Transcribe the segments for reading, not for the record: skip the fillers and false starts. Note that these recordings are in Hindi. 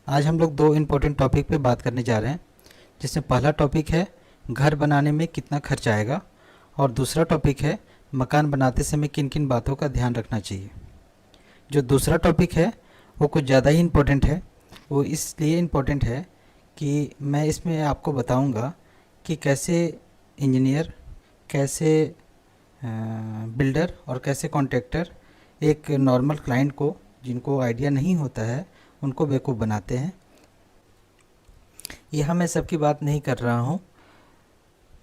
आज हम लोग दो इम्पोर्टेंट टॉपिक पे बात करने जा रहे हैं, जिसमें पहला टॉपिक है घर बनाने में कितना खर्च आएगा और दूसरा टॉपिक है मकान बनाते समय किन किन बातों का ध्यान रखना चाहिए। जो दूसरा टॉपिक है वो कुछ ज़्यादा ही इम्पोर्टेंट है। वो इसलिए इम्पोर्टेंट है कि मैं इसमें आपको बताऊंगा कि कैसे इंजीनियर, कैसे बिल्डर और कैसे कॉन्ट्रैक्टर एक नॉर्मल क्लाइंट को, जिनको आइडिया नहीं होता है, उनको बेवकूफ़ बनाते हैं। यहाँ मैं सबकी बात नहीं कर रहा हूँ,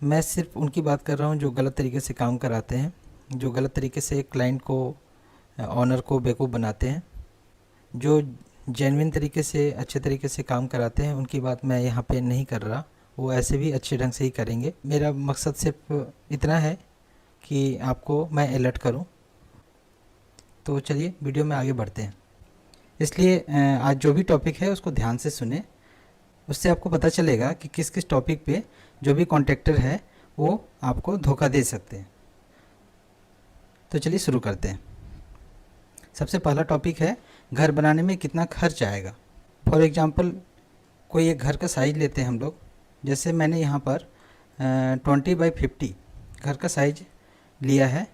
मैं सिर्फ उनकी बात कर रहा हूँ जो गलत तरीके से काम कराते हैं, जो गलत तरीके से क्लाइंट को, ऑनर को बेवकूफ़ बनाते हैं। जो जेन्युइन तरीके से, अच्छे तरीके से काम कराते हैं, उनकी बात मैं यहाँ पे नहीं कर रहा। वो ऐसे भी अच्छे ढंग से ही करेंगे। मेरा मकसद सिर्फ इतना है कि आपको मैं अलर्ट करूँ। तो चलिए वीडियो में आगे बढ़ते हैं। इसलिए आज जो भी टॉपिक है उसको ध्यान से सुने, उससे आपको पता चलेगा कि किस किस टॉपिक पे जो भी कॉन्ट्रैक्टर है वो आपको धोखा दे सकते हैं। तो चलिए शुरू करते हैं। सबसे पहला टॉपिक है घर बनाने में कितना खर्च आएगा। फॉर एग्जांपल कोई एक घर का साइज़ लेते हैं हम लोग। जैसे मैंने यहाँ पर 20x50 घर का साइज लिया है।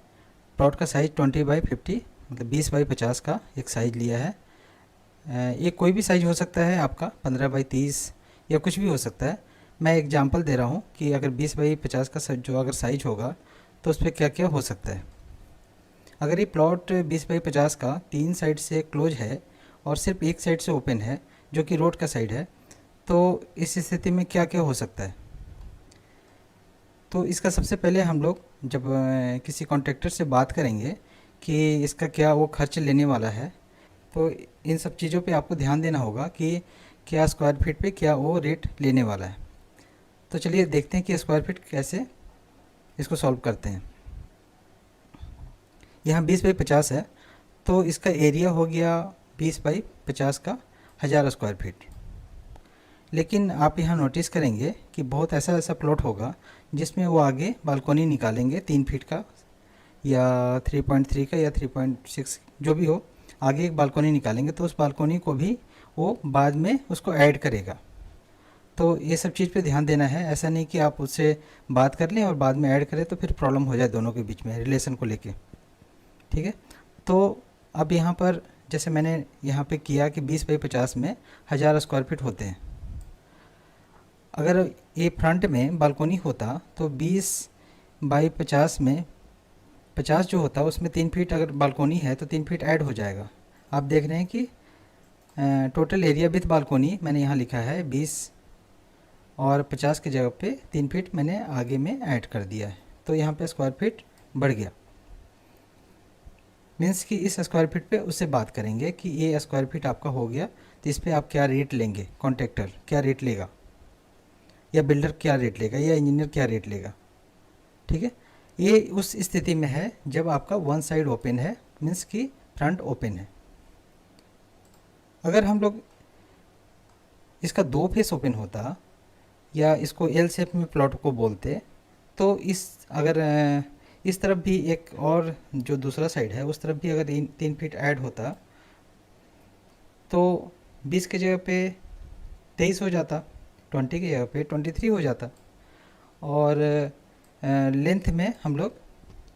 प्लॉट का साइज़ 20x50 मतलब 20x50 का एक साइज़ लिया है। ये कोई भी साइज़ हो सकता है आपका, 15x30 या कुछ भी हो सकता है। मैं एग्जांपल दे रहा हूँ कि अगर 20x50 का जो अगर साइज होगा तो उस पर क्या क्या हो सकता है। अगर ये प्लॉट 20x50 का 3 साइड से क्लोज है और सिर्फ एक साइड से ओपन है, जो कि रोड का साइड है, तो इस स्थिति में क्या क्या हो सकता है। तो इसका सबसे पहले हम लोग जब किसी कॉन्ट्रैक्टर से बात करेंगे कि इसका क्या वो खर्च लेने वाला है, तो इन सब चीज़ों पे आपको ध्यान देना होगा कि क्या स्क्वायर फीट पे क्या वो रेट लेने वाला है। तो चलिए देखते हैं कि स्क्वायर फीट कैसे इसको सॉल्व करते हैं। यहाँ 20x50 है, तो इसका एरिया हो गया 20x50 का 1000 स्क्वायर फीट। लेकिन आप यहाँ नोटिस करेंगे कि बहुत ऐसा ऐसा प्लॉट होगा जिसमें वो आगे बालकोनी निकालेंगे 3 फीट का या 3.3 का या 3.6, जो भी हो, आगे एक बालकोनी निकालेंगे। तो उस बालकोनी को भी वो बाद में उसको ऐड करेगा। तो ये सब चीज़ पे ध्यान देना है। ऐसा नहीं कि आप उससे बात कर लें और बाद में ऐड करें तो फिर प्रॉब्लम हो जाए दोनों के बीच में रिलेशन को लेके। ठीक है। तो अब यहाँ पर जैसे मैंने यहाँ पे किया कि 20x50 में 1000 स्क्वायर फीट होते हैं। अगर ये फ्रंट में बालकोनी होता तो 20x50 में 50 जो होता है उसमें 3 फीट अगर बालकोनी है तो 3 फीट ऐड हो जाएगा। आप देख रहे हैं कि टोटल एरिया विथ बालकोनी मैंने यहाँ लिखा है 20 और 50 की जगह पे 3 फीट मैंने आगे में ऐड कर दिया है। तो यहाँ पे स्क्वायर फीट बढ़ गया। मीन्स कि इस स्क्वायर फीट पे उससे बात करेंगे कि ये स्क्वायर फीट आपका हो गया, तो इस पर आप क्या रेट लेंगे, कॉन्ट्रैक्टर क्या रेट लेगा, या बिल्डर क्या रेट लेगा, या इंजीनियर क्या रेट लेगा। ठीक है। ये उस स्थिति में है जब आपका वन साइड ओपन है, मीन्स कि फ्रंट ओपन है। अगर हम लोग इसका 2 फेस ओपन होता या इसको एल शेप में प्लॉट को बोलते, तो इस तरफ भी एक और जो दूसरा साइड है उस तरफ भी अगर 3 फीट ऐड होता तो 20 की जगह पे 23 हो जाता, 20 की जगह पे 23 हो जाता। और लेंथ में हम लोग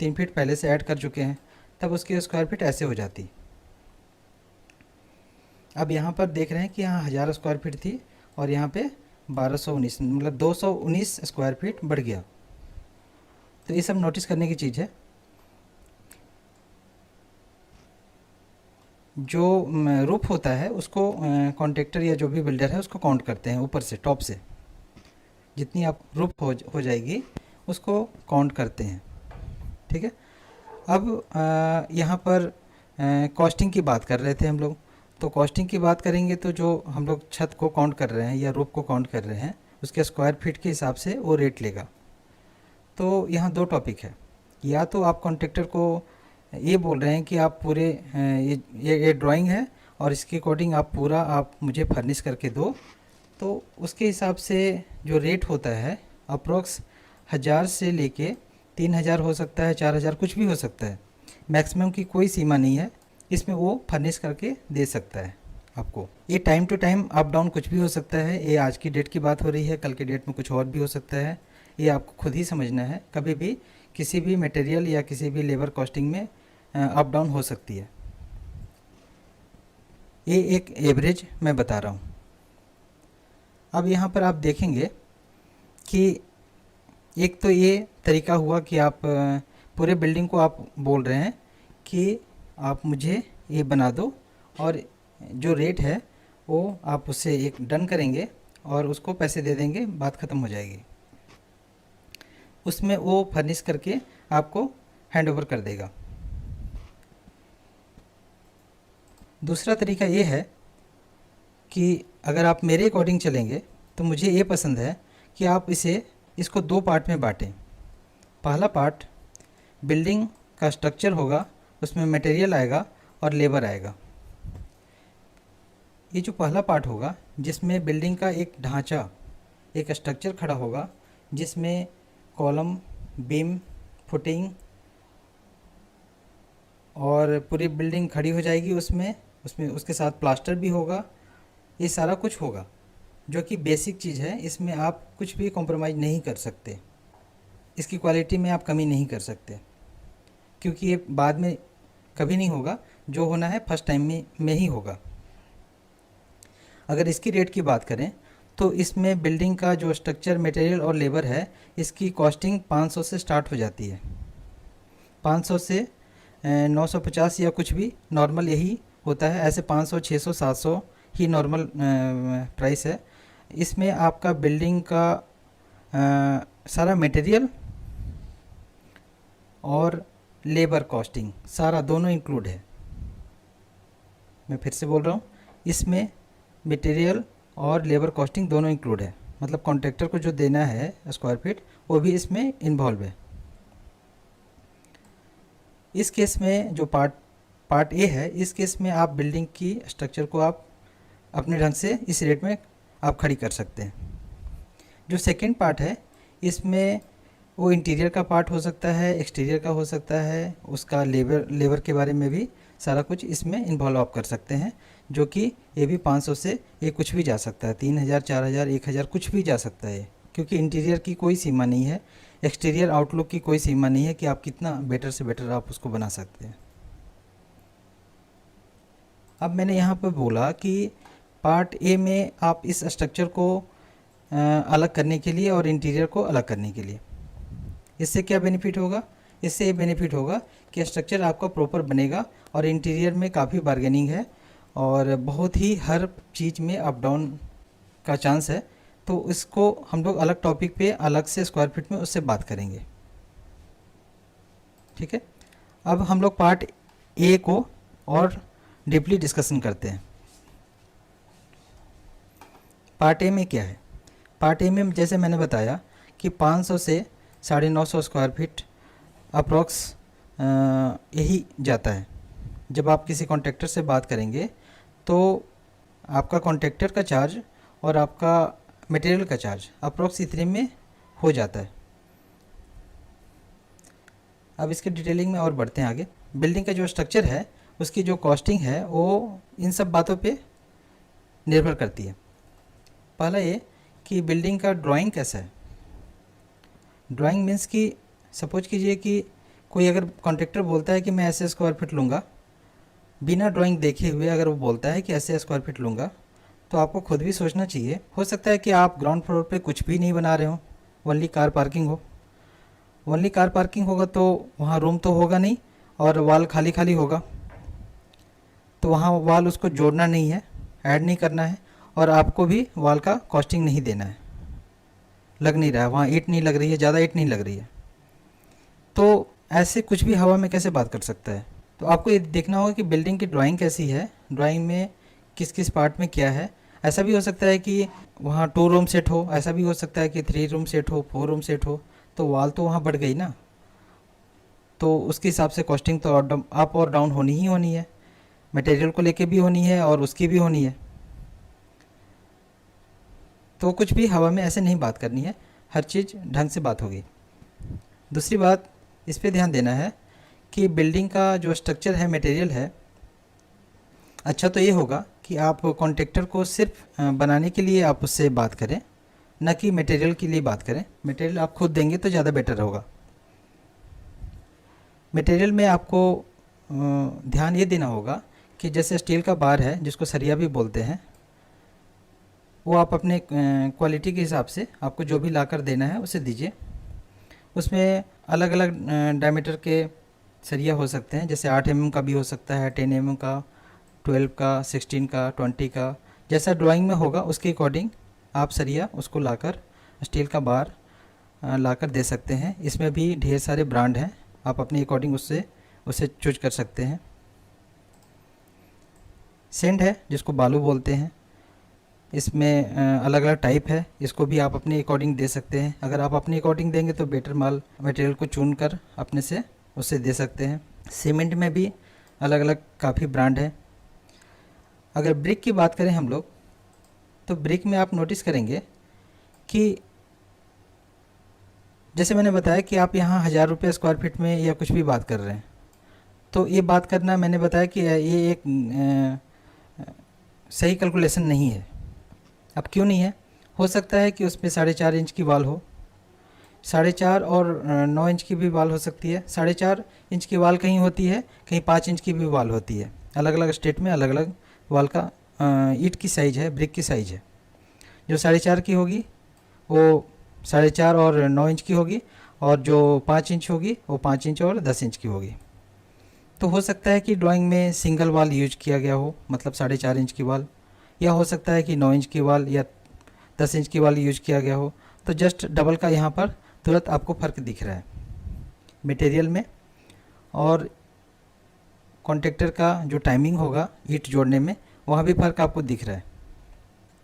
3 फीट पहले से ऐड कर चुके हैं, तब उसकी स्क्वायर फीट ऐसे हो जाती। अब यहाँ पर देख रहे हैं कि यहाँ 1000 स्क्वायर फीट थी और यहाँ पे 1219 मतलब 219 स्क्वायर फीट बढ़ गया। तो ये सब नोटिस करने की चीज़ है। जो रूफ होता है उसको कॉन्ट्रैक्टर या जो भी बिल्डर है उसको काउंट करते हैं ऊपर से, टॉप से जितनी आप रूफ हो जाएगी उसको काउंट करते हैं। ठीक है। अब यहाँ पर कॉस्टिंग की बात कर रहे थे हम लोग। तो कॉस्टिंग की बात करेंगे तो जो हम लोग छत को काउंट कर रहे हैं या रूफ को काउंट कर रहे हैं उसके स्क्वायर फीट के हिसाब से वो रेट लेगा। तो यहाँ दो टॉपिक है। या तो आप कॉन्ट्रैक्टर को ये बोल रहे हैं कि आप पूरे ये ड्राइंग है और इसके अकॉर्डिंग आप पूरा आप मुझे फर्निश करके दो, तो उसके हिसाब से जो रेट होता है अप्रोक्स 1000 से लेके 3000 हो सकता है, 4000 कुछ भी हो सकता है। मैक्सिमम की कोई सीमा नहीं है, इसमें वो फर्निश करके दे सकता है आपको। ये time to time up down कुछ भी हो सकता है, ये आज की डेट की बात हो रही है, कल की डेट में कुछ और भी हो सकता है, ये आपको खुद ही समझना है। कभी भी किसी भी मटेरियल या किसी भी लेबर कॉस्टिंग में अप डाउन हो सकती है। ये एक एवरेज मैं बता रहा हूँ। अब यहाँ पर आप देखेंगे कि एक तो ये तरीका हुआ कि आप पूरे बिल्डिंग को आप बोल रहे हैं कि आप मुझे ये बना दो, और जो रेट है वो आप उससे एक डन करेंगे और उसको पैसे दे देंगे, बात ख़त्म हो जाएगी। उसमें वो फर्निश करके आपको हैंड ओवर कर देगा। दूसरा तरीका ये है कि अगर आप मेरे अकॉर्डिंग चलेंगे तो मुझे ये पसंद है कि आप इसको दो पार्ट में बांटें। पहला पार्ट बिल्डिंग का स्ट्रक्चर होगा, उसमें मटेरियल आएगा और लेबर आएगा। ये जो पहला पार्ट होगा जिसमें बिल्डिंग का एक ढांचा, एक स्ट्रक्चर खड़ा होगा, जिसमें कॉलम, बीम, फुटिंग और पूरी बिल्डिंग खड़ी हो जाएगी। उसमें उसके साथ प्लास्टर भी होगा। ये सारा कुछ होगा जो कि बेसिक चीज़ है। इसमें आप कुछ भी कॉम्प्रोमाइज़ नहीं कर सकते, इसकी क्वालिटी में आप कमी नहीं कर सकते, क्योंकि ये बाद में कभी नहीं होगा। जो होना है फर्स्ट टाइम में ही होगा। अगर इसकी रेट की बात करें तो इसमें बिल्डिंग का जो स्ट्रक्चर, मटेरियल और लेबर है, इसकी कॉस्टिंग 500 से स्टार्ट हो जाती है। 500 से 950 या कुछ भी नॉर्मल यही होता है। ऐसे 500, 600, 700 ही नॉर्मल प्राइस है। इसमें आपका बिल्डिंग का सारा मटेरियल और लेबर कॉस्टिंग सारा दोनों इंक्लूड है। मैं फिर से बोल रहा हूँ, इसमें मटेरियल और लेबर कॉस्टिंग दोनों इंक्लूड है। मतलब कॉन्ट्रैक्टर को जो देना है स्क्वायर फीट, वो भी इसमें इन्वॉल्व है। इस केस में जो पार्ट ए है, इस केस में आप बिल्डिंग की स्ट्रक्चर को आप अपने ढंग से इस रेट में आप खड़ी कर सकते हैं। जो सेकंड पार्ट है, इसमें वो इंटीरियर का पार्ट हो सकता है, एक्सटीरियर का हो सकता है, उसका लेबर के बारे में भी सारा कुछ इसमें इन्वॉल्व आप कर सकते हैं। जो कि ये भी 500 से ये कुछ भी जा सकता है, 3000, 4000, 1000 कुछ भी जा सकता है, क्योंकि इंटीरियर की कोई सीमा नहीं है, एक्सटीरियर आउटलुक की कोई सीमा नहीं है कि आप कितना बेटर से बेटर आप उसको बना सकते हैं। अब मैंने यहाँ पर बोला कि पार्ट ए में आप इस स्ट्रक्चर को अलग करने के लिए और इंटीरियर को अलग करने के लिए, इससे क्या बेनिफिट होगा? इससे ये बेनिफिट होगा कि स्ट्रक्चर आपका प्रॉपर बनेगा और इंटीरियर में काफ़ी बार्गेनिंग है और बहुत ही हर चीज़ में अप डाउन का चांस है। तो इसको हम लोग अलग टॉपिक पे अलग से स्क्वायर फीट में उससे बात करेंगे, ठीक है। अब हम लोग पार्ट ए को और डीपली डिस्कशन करते हैं। पार्ट ए में क्या है? पार्ट ए में जैसे मैंने बताया कि 500 से 950 स्क्वायर फीट अप्रॉक्स यही जाता है। जब आप किसी कॉन्ट्रैक्टर से बात करेंगे तो आपका कॉन्ट्रैक्टर का चार्ज और आपका मटेरियल का चार्ज अप्रॉक्स इतने में हो जाता है। अब इसके डिटेलिंग में और बढ़ते हैं आगे। बिल्डिंग का जो स्ट्रक्चर है उसकी जो कॉस्टिंग है वो इन सब बातों पे निर्भर करती है। पहला ये कि बिल्डिंग का ड्राइंग कैसा है। ड्राइंग मीन्स कि सपोज कीजिए कि कोई अगर कॉन्ट्रैक्टर बोलता है कि मैं ऐसे स्क्वायर फीट लूँगा, बिना ड्राइंग देखे हुए अगर वो बोलता है कि ऐसे स्क्वायर फीट लूँगा, तो आपको खुद भी सोचना चाहिए। हो सकता है कि आप ग्राउंड फ्लोर पे कुछ भी नहीं बना रहे हो, ओनली कार पार्किंग हो। ओनली कार पार्किंग होगा तो वहाँ रूम तो होगा नहीं और वॉल खाली खाली होगा, तो वहाँ वॉल उसको जोड़ना नहीं है, ऐड नहीं करना है, और आपको भी वॉल का कॉस्टिंग नहीं देना है। लग नहीं रहा है, वहाँ ईंट नहीं लग रही है, ज़्यादा ईंट नहीं लग रही है, तो ऐसे कुछ भी हवा में कैसे बात कर सकता है। तो आपको ये देखना होगा कि बिल्डिंग की ड्राइंग कैसी है, ड्राइंग में किस किस पार्ट में क्या है। ऐसा भी हो सकता है कि वहाँ 2 रूम सेट हो, ऐसा भी हो सकता है कि 3 रूम सेट हो, 4 रूम सेट हो, तो वॉल तो वहाँ बढ़ गई ना, तो उसके हिसाब से कॉस्टिंग तो अप और डाउन होनी ही होनी है। मटेरियल को लेके भी होनी है और उसकी भी होनी है। तो कुछ भी हवा में ऐसे नहीं बात करनी है, हर चीज़ ढंग से बात होगी। दूसरी बात इस पे ध्यान देना है कि बिल्डिंग का जो स्ट्रक्चर है, मटेरियल है, अच्छा तो ये होगा कि आप कॉन्ट्रैक्टर को सिर्फ बनाने के लिए आप उससे बात करें, न कि मटेरियल के लिए बात करें। मटेरियल आप खुद देंगे तो ज़्यादा बेटर होगा। मटेरियल में आपको ध्यान ये देना होगा कि जैसे स्टील का बार है जिसको सरिया भी बोलते हैं, वो आप अपने क्वालिटी के हिसाब से आपको जो भी लाकर देना है उसे दीजिए। उसमें अलग अलग डायमीटर के सरिया हो सकते हैं, जैसे 8 mm का भी हो सकता है, 10 mm का, 12 का, 16 का, 20 का, जैसा ड्राइंग में होगा उसके अकॉर्डिंग आप सरिया उसको लाकर स्टील का बार लाकर दे सकते हैं। इसमें भी ढेर सारे ब्रांड हैं, आप अपने अकॉर्डिंग उसे चूज कर सकते हैं। सेंड है जिसको बालू बोलते हैं, इसमें अलग अलग टाइप है, इसको भी आप अपने अकॉर्डिंग दे सकते हैं। अगर आप अपने अकॉर्डिंग देंगे तो बेटर माल मटेरियल को चुन कर अपने से उसे दे सकते हैं। सीमेंट में भी अलग अलग काफ़ी ब्रांड है। अगर ब्रिक की बात करें हम लोग, तो ब्रिक में आप नोटिस करेंगे कि जैसे मैंने बताया कि आप यहाँ 1000 रुपये स्क्वायर फीट में या कुछ भी बात कर रहे हैं, तो ये बात करना मैंने बताया कि ये एक सही कैलकुलेशन नहीं है। अब क्यों नहीं है? हो सकता है कि उसमें 4.5 इंच की वाल हो, 4.5 और 9 इंच की भी वाल हो सकती है। 4.5 इंच की वाल कहीं होती है, कहीं 5 इंच की भी वाल होती है। अलग अलग स्टेट में अलग अलग वाल का ईंट की साइज़ है, ब्रिक की साइज़ है। जो 4.5 की होगी वो 4.5 और 9 इंच की होगी, और जो 5 इंच होगी वो 5 इंच और 10 इंच की होगी। तो हो सकता है कि ड्राइंग में सिंगल वाल यूज किया गया हो, मतलब 4.5 इंच की वाल, या हो सकता है कि 9 इंच की वाल या 10 इंच की वाल यूज किया गया हो। तो जस्ट डबल का यहाँ पर तुरंत आपको फ़र्क दिख रहा है मटेरियल में, और कॉन्ट्रैक्टर का जो टाइमिंग होगा ईंट जोड़ने में, वहाँ भी फ़र्क आपको दिख रहा है।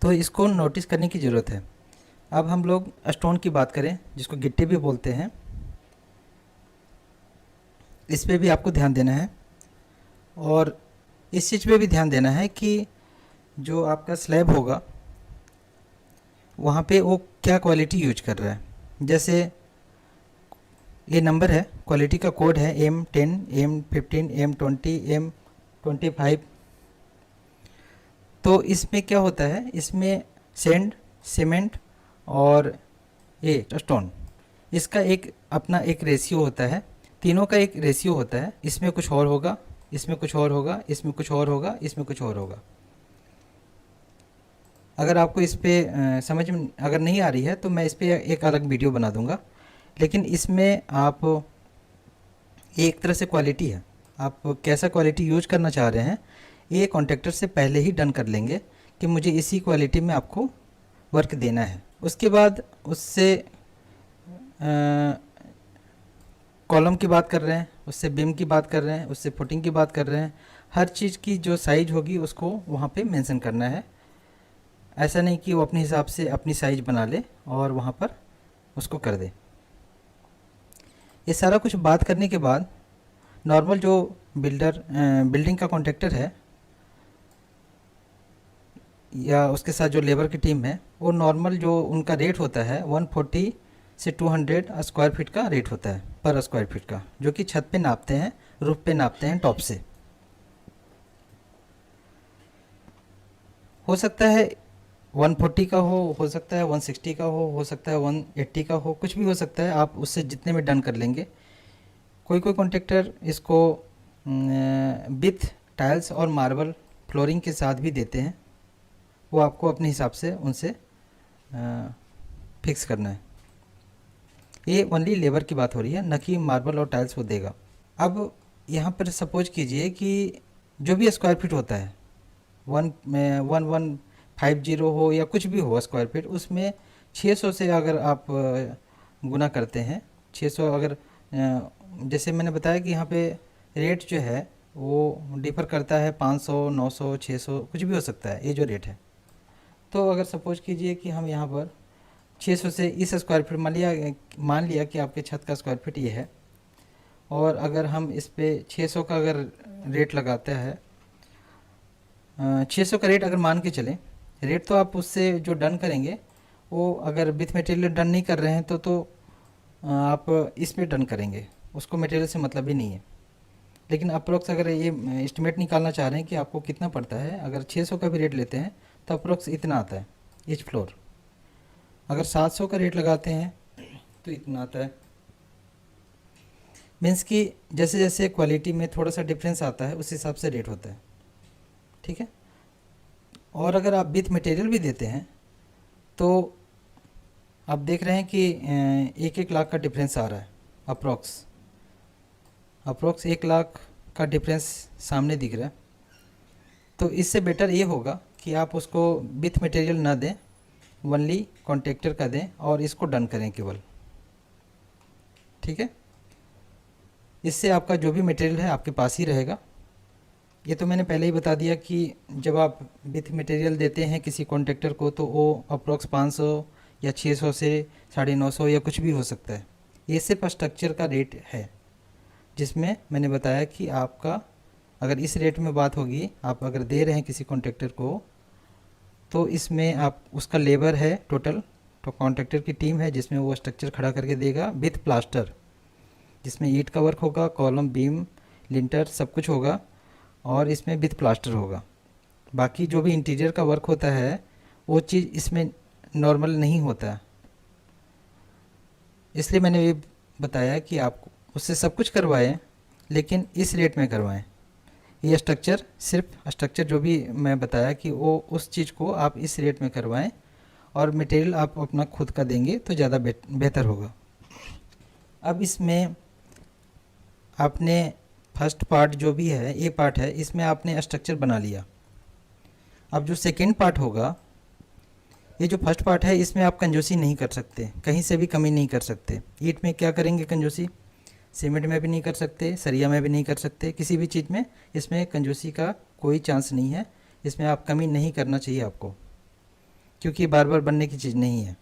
तो इसको नोटिस करने की ज़रूरत है। अब हम लोग स्टोन की बात करें, जिसको गिट्टी भी बोलते हैं, इस पे भी आपको ध्यान देना है, और इस चीज़ पे भी ध्यान देना है कि जो आपका स्लैब होगा वहाँ पे वो क्या क्वालिटी यूज कर रहा है। जैसे ये नंबर है, क्वालिटी का कोड है M10, M15, M20, M25। तो इसमें क्या होता है, इसमें सैंड, सीमेंट और ये स्टोन, इसका एक अपना एक रेशियो होता है, तीनों का एक रेशियो होता है। इसमें कुछ और होगा, इसमें कुछ और होगा, इसमें कुछ और होगा, इसमें कुछ और होगा। अगर आपको इस पे समझ में अगर नहीं आ रही है तो मैं इस पे एक अलग वीडियो बना दूंगा, लेकिन इसमें आप एक तरह से क्वालिटी है, आप कैसा क्वालिटी यूज करना चाह रहे हैं ये कॉन्ट्रैक्टर से पहले ही डन कर लेंगे कि मुझे इसी क्वालिटी में आपको वर्क देना है। उसके बाद उससे कॉलम की बात कर रहे हैं, उससे बीम की बात कर रहे हैं, उससे फुटिंग की बात कर रहे हैं। हर चीज़ की जो साइज होगी उसको वहाँ पे मेंशन करना है। ऐसा नहीं कि वो अपने हिसाब से अपनी साइज बना ले और वहाँ पर उसको कर दे। ये सारा कुछ बात करने के बाद नॉर्मल जो बिल्डिंग का कॉन्ट्रैक्टर है या उसके साथ जो लेबर की टीम है, वो नॉर्मल जो उनका रेट होता है 140 से 200 स्क्वायर फीट का रेट होता है पर स्क्वायर फीट का, जो कि छत पे नापते हैं, रूफ पे नापते हैं, टॉप से। हो सकता है 140 का हो सकता है 160 का हो सकता है 180 का हो, कुछ भी हो सकता है। आप उससे जितने में डन कर लेंगे। कोई कोई कॉन्ट्रैक्टर इसको विथ टाइल्स और मार्बल फ्लोरिंग के साथ भी देते हैं, वो आपको अपने हिसाब से उनसे फिक्स करना है। ये ओनली लेबर की बात हो रही है, न कि मार्बल और टाइल्स वो देगा। अब यहाँ पर सपोज कीजिए कि जो भी स्क्वायर फीट होता है 1150 हो या कुछ भी हो स्क्वायर फीट, उसमें 600 से अगर आप गुना करते हैं, 600 अगर जैसे मैंने बताया कि यहाँ पे रेट जो है वो डिफ़र करता है, 500, 900, 600 कुछ भी हो सकता है ये जो रेट है। तो अगर सपोज कीजिए कि हम यहाँ पर 600 से इस स्क्वायर फीट मान लिया कि आपके छत का स्क्वायर फीट ये है, और अगर हम इस पे 600 का अगर रेट लगाते हैं, 600 का रेट अगर मान के चलें, रेट तो आप उससे जो डन करेंगे वो अगर विथ मटेरियल डन नहीं कर रहे हैं तो आप इस पे डन करेंगे, उसको मटेरियल से मतलब ही नहीं है। लेकिन अप्रोक्स अगर ये एस्टिमेट निकालना चाह रहे हैं कि आपको कितना पड़ता है, अगर 600 का भी रेट लेते हैं तो अप्रोक्स इतना आता है ईच फ्लोर। अगर 700 का रेट लगाते हैं तो इतना आता है। मीन्स कि जैसे जैसे क्वालिटी में थोड़ा सा डिफरेंस आता है उस हिसाब से रेट होता है, ठीक है। और अगर आप विथ मटेरियल भी देते हैं तो आप देख रहे हैं कि 1-1 लाख का डिफरेंस आ रहा है अप्रोक्स 1 लाख का डिफरेंस सामने दिख रहा है। तो इससे बेटर ये होगा कि आप उसको विथ मटेरियल ना दें, ओनली कॉन्ट्रैक्टर का दें और इसको डन करें केवल, ठीक है। इससे आपका जो भी मटेरियल है आपके पास ही रहेगा। ये तो मैंने पहले ही बता दिया कि जब आप विथ मटेरियल देते हैं किसी कॉन्ट्रैक्टर को तो वो अप्रोक्स 500 या 600 से 950 या कुछ भी हो सकता है। ये सिर्फ स्ट्रक्चर का रेट है, जिसमें मैंने बताया कि आपका अगर इस रेट में बात होगी, आप अगर दे रहे हैं किसी कॉन्ट्रैक्टर को तो इसमें आप उसका लेबर है टोटल, तो कॉन्ट्रैक्टर की टीम है जिसमें वो स्ट्रक्चर खड़ा करके देगा विथ प्लास्टर, जिसमें ईंट का वर्क होगा, कॉलम, बीम, लिंटर सब कुछ होगा और इसमें विथ प्लास्टर होगा। बाकी जो भी इंटीरियर का वर्क होता है वो चीज़ इसमें नॉर्मल नहीं होता, इसलिए मैंने ये बताया कि आप उससे सब कुछ करवाएं लेकिन इस रेट में करवाएं। ये स्ट्रक्चर, सिर्फ स्ट्रक्चर जो भी मैं बताया कि वो उस चीज़ को आप इस रेट में करवाएं और मटेरियल आप अपना खुद का देंगे तो ज़्यादा बेहतर होगा। अब इसमें आपने फर्स्ट पार्ट जो भी है, ये पार्ट है, इसमें आपने स्ट्रक्चर बना लिया। अब जो सेकेंड पार्ट होगा, ये जो फर्स्ट पार्ट है इसमें आप कंजूसी नहीं कर सकते, कहीं से भी कमी नहीं कर सकते। ईंट में क्या करेंगे कंजूसी, सीमेंट में भी नहीं कर सकते, सरिया में भी नहीं कर सकते, किसी भी चीज़ में इसमें कंजूसी का कोई चांस नहीं है। इसमें आप कमी नहीं करना चाहिए आपको, क्योंकि बार बार बनने की चीज़ नहीं है।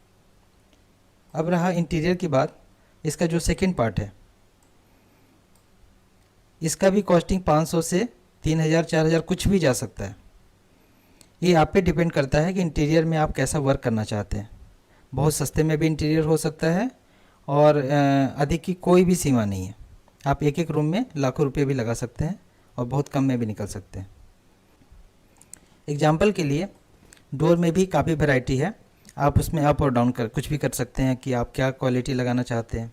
अब रहा इंटीरियर की बात, इसका जो सेकेंड पार्ट है इसका भी कॉस्टिंग 500 से 3000-4000 कुछ भी जा सकता है। ये आप पे डिपेंड करता है कि इंटीरियर में आप कैसा वर्क करना चाहते हैं। बहुत सस्ते में भी इंटीरियर हो सकता है और अधिक की कोई भी सीमा नहीं है। आप एक एक रूम में लाखों रुपए भी लगा सकते हैं और बहुत कम में भी निकल सकते हैं। एग्जाम्पल के लिए डोर में भी काफ़ी वैरायटी है, आप उसमें अप और डाउन कर कुछ भी कर सकते हैं कि आप क्या क्वालिटी लगाना चाहते हैं।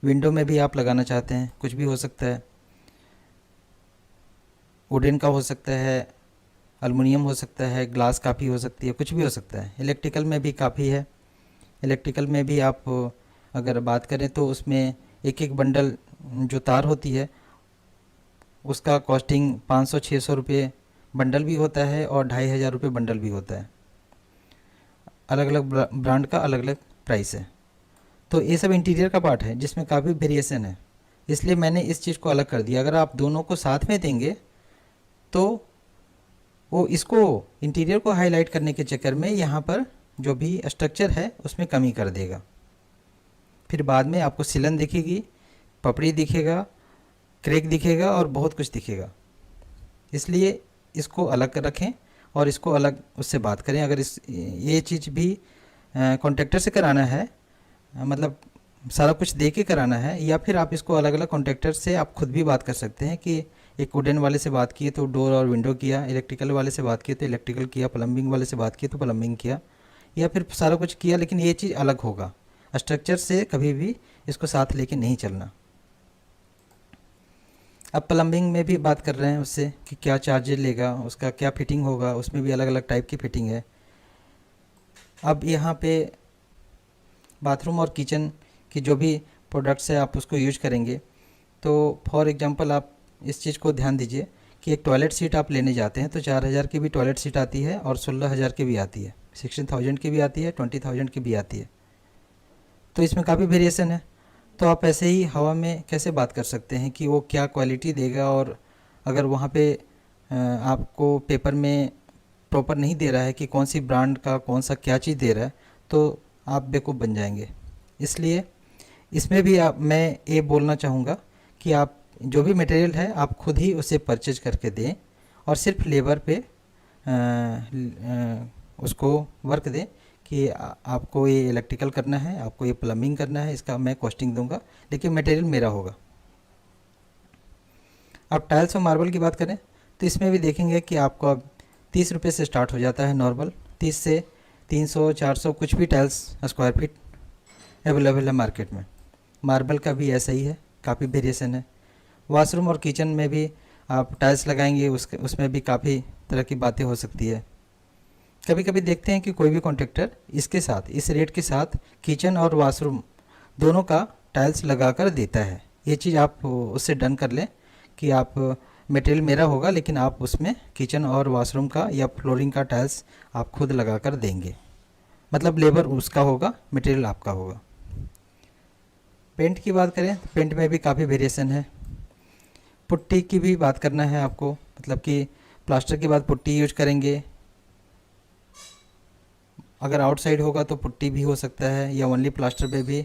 विंडो में भी आप लगाना चाहते हैं, कुछ भी हो सकता है, वुडन का हो सकता है, एल्युमिनियम हो सकता है, ग्लास काफ़ी हो सकती है, कुछ भी हो सकता है। इलेक्ट्रिकल में भी काफ़ी है, इलेक्ट्रिकल में भी आप अगर बात करें तो उसमें एक एक बंडल जो तार होती है उसका कॉस्टिंग 500-600 रुपये बंडल भी होता है और 2500 रुपये बंडल भी होता है। अलग अलग ब्रांड का अलग अलग प्राइस है। तो ये सब इंटीरियर का पार्ट है जिसमें काफ़ी वेरिएशन है, इसलिए मैंने इस चीज़ को अलग कर दिया। अगर आप दोनों को साथ में देंगे तो वो इसको इंटीरियर को हाईलाइट करने के चक्कर में यहाँ पर जो भी स्ट्रक्चर है उसमें कमी कर देगा। फिर बाद में आपको सिलन दिखेगी, पपड़ी दिखेगा, क्रैक दिखेगा और बहुत कुछ दिखेगा। इसलिए इसको अलग कर रखें और इसको अलग उससे बात करें। अगर ये चीज़ भी कॉन्ट्रैक्टर से कराना है, मतलब सारा कुछ दे के कराना है, या फिर आप इसको अलग अलग कॉन्ट्रैक्टर से आप खुद भी बात कर सकते हैं कि एक वुडन वाले से बात किए तो डोर और विंडो किया, इलेक्ट्रिकल वाले से बात किए तो इलेक्ट्रिकल किया, प्लम्बिंग वाले से बात किए तो प्लम्बिंग किया, या फिर सारा कुछ किया, लेकिन ये चीज़ अलग होगा। स्ट्रक्चर से कभी भी इसको साथ लेके नहीं चलना। अब प्लम्बिंग में भी बात कर रहे हैं उससे कि क्या चार्जेस लेगा, उसका क्या फिटिंग होगा, उसमें भी अलग अलग टाइप की फिटिंग है। अब यहाँ पे बाथरूम और किचन की जो भी प्रोडक्ट्स है आप उसको यूज करेंगे, तो फॉर एग्जांपल आप इस चीज़ को ध्यान दीजिए कि एक टॉयलेट सीट आप लेने जाते हैं तो 4000 की भी टॉयलेट सीट आती है और 16000 की भी आती है, 16000 की भी आती है, 20000 की भी आती है। तो इसमें काफ़ी वेरिएशन है। तो आप ऐसे ही हवा में कैसे बात कर सकते हैं कि वो क्या क्वालिटी देगा, और अगर वहाँ पे आपको पेपर में प्रॉपर नहीं दे रहा है कि कौन सी ब्रांड का कौन सा क्या चीज़ दे रहा है, तो आप बेवकूफ़ बन जाएंगे। इसलिए इसमें भी मैं ये बोलना चाहूँगा कि आप जो भी मटेरियल है आप खुद ही उसे परचेज करके दें और सिर्फ लेबर पे उसको वर्क दें कि आपको ये इलेक्ट्रिकल करना है, आपको ये प्लम्बिंग करना है, इसका मैं कॉस्टिंग दूंगा, लेकिन मटेरियल मेरा होगा। अब टाइल्स और मार्बल की बात करें तो इसमें भी देखेंगे कि आपको अब 30 रुपये से स्टार्ट हो जाता है नॉर्मल, 30 से 300 400 कुछ भी टाइल्स स्क्वायर फीट अवेलेबल है मार्केट में। मार्बल का भी ऐसा ही है, काफ़ी वेरिएशन है। वॉशरूम और किचन में भी आप टाइल्स लगाएंगे उसमें भी काफ़ी तरह की बातें हो सकती है। कभी कभी देखते हैं कि कोई भी कॉन्ट्रैक्टर इसके साथ इस रेट के साथ किचन और वॉशरूम दोनों का टाइल्स लगा कर देता है। ये चीज़ आप उससे डन कर लें कि आप मटेरियल मेरा होगा लेकिन आप उसमें किचन और वॉशरूम का या फ्लोरिंग का टाइल्स आप खुद लगा कर देंगे, मतलब लेबर उसका होगा, मटेरियल आपका होगा। पेंट की बात करें तो पेंट में भी काफ़ी वेरिएशन है। पुट्टी की भी बात करना है आपको, मतलब कि प्लास्टर के बाद पुट्टी यूज करेंगे। अगर आउटसाइड होगा तो पुट्टी भी हो सकता है या ओनली प्लास्टर पे भी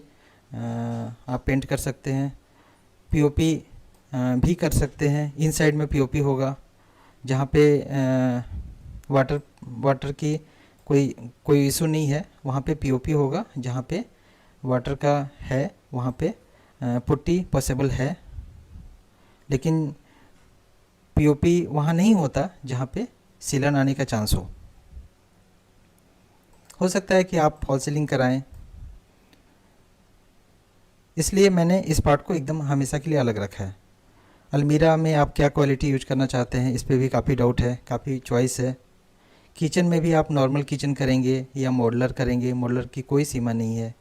आप पेंट कर सकते हैं। पीओपी भी कर सकते हैं। इनसाइड में पीओपी होगा जहाँ पे वाटर की कोई इशू नहीं है, वहाँ पे पीओपी होगा। जहाँ पे वाटर का है वहाँ पे पुट्टी पॉसिबल है, लेकिन पीओपी वहाँ नहीं होता जहाँ पे सीलन आने का चांस हो सकता है कि आप फॉल सीलिंग कराएं, इसलिए मैंने इस पार्ट को एकदम हमेशा के लिए अलग रखा है। अलमीरा में आप क्या क्वालिटी यूज करना चाहते हैं इस पे भी काफ़ी डाउट है, काफ़ी चॉइस है। किचन में भी आप नॉर्मल किचन करेंगे या मॉडलर करेंगे, मॉडलर की कोई सीमा नहीं है।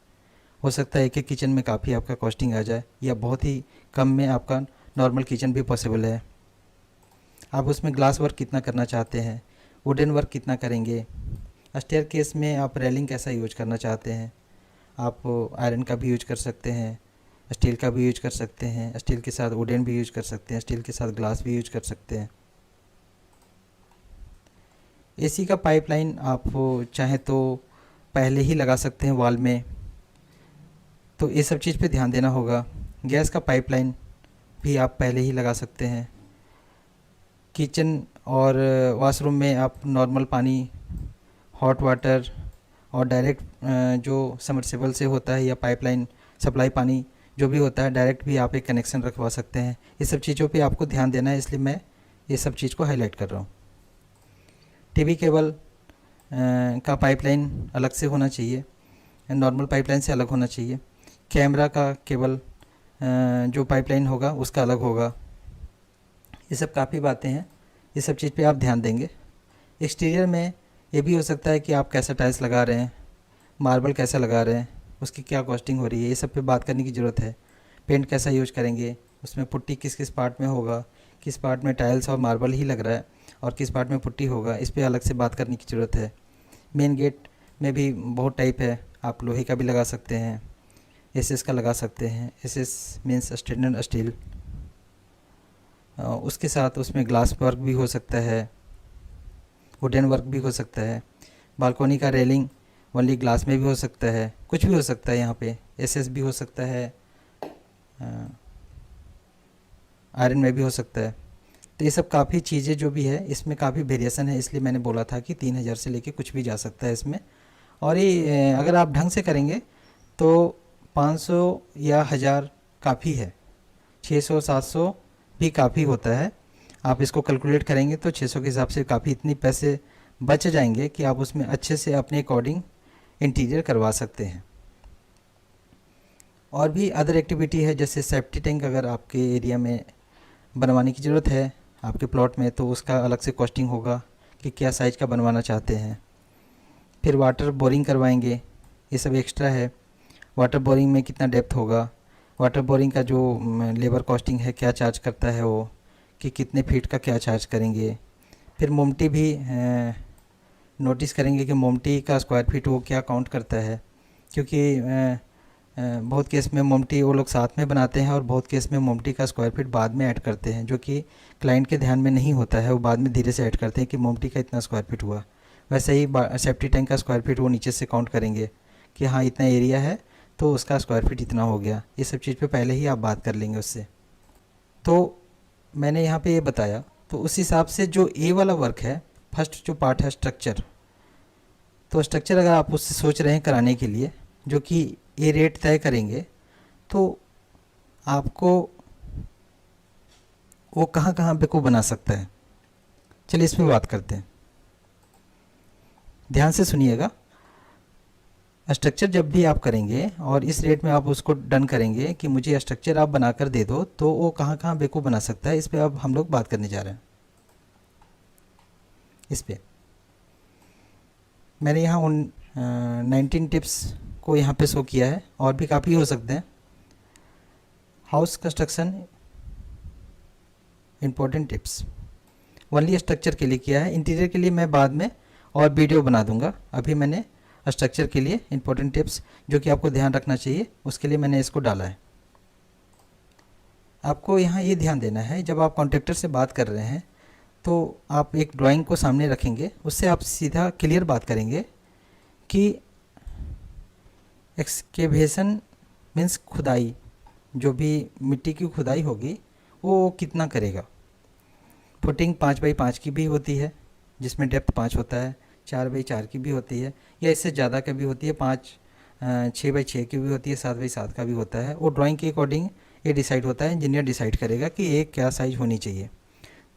हो सकता है कि किचन में काफ़ी आपका कॉस्टिंग आ जाए या बहुत ही कम में आपका नॉर्मल किचन भी पॉसिबल है। आप उसमें ग्लास वर्क कितना करना चाहते हैं, वुडन वर्क कितना करेंगे, स्टेयर केस में आप रेलिंग कैसा यूज करना चाहते हैं। आप आयरन का भी यूज कर सकते हैं, स्टील का भी यूज कर सकते हैं, स्टील के साथ वुडन भी यूज कर सकते हैं, स्टील के साथ ग्लास भी यूज कर सकते हैं। एसी का पाइपलाइन आप चाहें तो पहले ही लगा सकते हैं वॉल में, तो ये सब चीज़ पे ध्यान देना होगा। गैस का पाइपलाइन भी आप पहले ही लगा सकते हैं। किचन और वॉशरूम में आप नॉर्मल पानी, हॉट वाटर और डायरेक्ट जो सबमर्सिबल से होता है या पाइपलाइन सप्लाई पानी जो भी होता है डायरेक्ट भी आप एक कनेक्शन रखवा सकते हैं। ये सब चीज़ों पे आपको ध्यान देना है, इसलिए मैं ये सब चीज़ को हाईलाइट कर रहा हूँ। टीवी केबल का पाइपलाइन अलग से होना चाहिए, नॉर्मल पाइपलाइन से अलग होना चाहिए। कैमरा का केबल जो पाइपलाइन होगा उसका अलग होगा। ये सब काफ़ी बातें हैं, ये सब चीज़ पे आप ध्यान देंगे। एक्सटीरियर में ये भी हो सकता है कि आप कैसा टाइल्स लगा रहे हैं, मार्बल कैसा लगा रहे हैं, उसकी क्या कॉस्टिंग हो रही है, ये सब पे बात करने की ज़रूरत है। पेंट कैसा यूज करेंगे, उसमें पुट्टी किस किस पार्ट में होगा, किस पार्ट में टाइल्स और मार्बल ही लग रहा है और किस पार्ट में पुट्टी होगा, इस पर अलग से बात करने की ज़रूरत है। मेन गेट में भी बहुत टाइप है, आप लोहे का भी लगा सकते हैं, एसएस का लगा सकते हैं। एसएस मीन्स स्टेनलेस स्टील, उसके साथ उसमें ग्लास वर्क भी हो सकता है, वुडन वर्क भी हो सकता है। बालकोनी का रेलिंग ओनली ग्लास में भी हो सकता है, कुछ भी हो सकता है। यहाँ पे एसएस भी हो सकता है, आयरन में भी हो सकता है। तो ये सब काफ़ी चीज़ें जो भी है इसमें काफ़ी वेरिएशन है, इसलिए मैंने बोला था कि 3000 से लेके कुछ भी जा सकता है इसमें। और ये अगर आप ढंग से करेंगे तो 500 या 1000 काफ़ी है, 600 700 भी काफ़ी होता है। आप इसको कैलकुलेट करेंगे तो 600 के हिसाब से काफ़ी इतनी पैसे बच जाएंगे कि आप उसमें अच्छे से अपने अकॉर्डिंग इंटीरियर करवा सकते हैं। और भी अदर एक्टिविटी है, जैसे सेफ्टी टैंक अगर आपके एरिया में बनवाने की ज़रूरत है आपके प्लॉट में, तो उसका अलग से कॉस्टिंग होगा कि क्या साइज़ का बनवाना चाहते हैं। फिर वाटर बोरिंग करवाएंगे, ये सब एक्स्ट्रा है। वाटर बोरिंग में कितना डेप्थ होगा, वाटर बोरिंग का जो लेबर कॉस्टिंग है क्या चार्ज करता है वो, कि कितने फीट का क्या चार्ज करेंगे। फिर मोमटी भी नोटिस करेंगे कि मोमटी का स्क्वायर फीट वो क्या काउंट करता है, क्योंकि बहुत केस में मोमटी वो लोग साथ में बनाते हैं और बहुत केस में मोमटी का स्क्वायर फीट बाद में ऐड करते हैं, जो कि क्लाइंट के ध्यान में नहीं होता है। वो बाद में धीरे से ऐड करते हैं कि मोमटी का इतना स्क्वायर फीट हुआ। वैसे ही सेफ्टी टैंक का स्क्वायर फीट वो नीचे से काउंट करेंगे कि हाँ इतना एरिया है तो उसका स्क्वायर फीट इतना हो गया। ये सब चीज़ पे पहले ही आप बात कर लेंगे उससे। तो मैंने यहाँ पे ये बताया, तो उस हिसाब से जो ए वाला वर्क है, फर्स्ट जो पार्ट है स्ट्रक्चर, तो स्ट्रक्चर अगर आप उससे सोच रहे हैं कराने के लिए जो कि ये रेट तय करेंगे, तो आपको वो कहाँ कहाँ बेवकूफ़ बना सकता है। चलिए इस पर बात करते हैं, ध्यान से सुनिएगा। स्ट्रक्चर जब भी आप करेंगे और इस रेट में आप उसको डन करेंगे कि मुझे स्ट्रक्चर आप बनाकर दे दो, तो वो कहाँ कहाँ बेवकूफ़ बना सकता है, इस पर अब हम लोग बात करने जा रहे हैं। इस पे मैंने यहाँ उन 19 टिप्स को यहाँ पे शो किया है, और भी काफ़ी हो सकते हैं। House construction important tips only structure के लिए किया है, इंटीरियर के लिए मैं बाद में और वीडियो बना दूंगा। अभी मैंने स्ट्रक्चर के लिए इम्पोर्टेंट टिप्स जो कि आपको ध्यान रखना चाहिए, उसके लिए मैंने इसको डाला है। आपको यहाँ ये ध्यान देना है, जब आप कॉन्ट्रैक्टर से बात कर रहे हैं तो आप एक ड्राइंग को सामने रखेंगे, उससे आप सीधा क्लियर बात करेंगे कि एक्सकेवेशन मीन्स खुदाई, जो भी मिट्टी की खुदाई होगी वो कितना करेगा। फुटिंग 5x5 की भी होती है, जिसमें डेप्थ 5 होता है, 4x4 की भी होती है, या इससे ज़्यादा का भी होती है, 6x6 की भी होती है, 7x7 का भी होता है। वो ड्राइंग के अकॉर्डिंग ये डिसाइड होता है, इंजीनियर डिसाइड करेगा कि ये क्या साइज़ होनी चाहिए।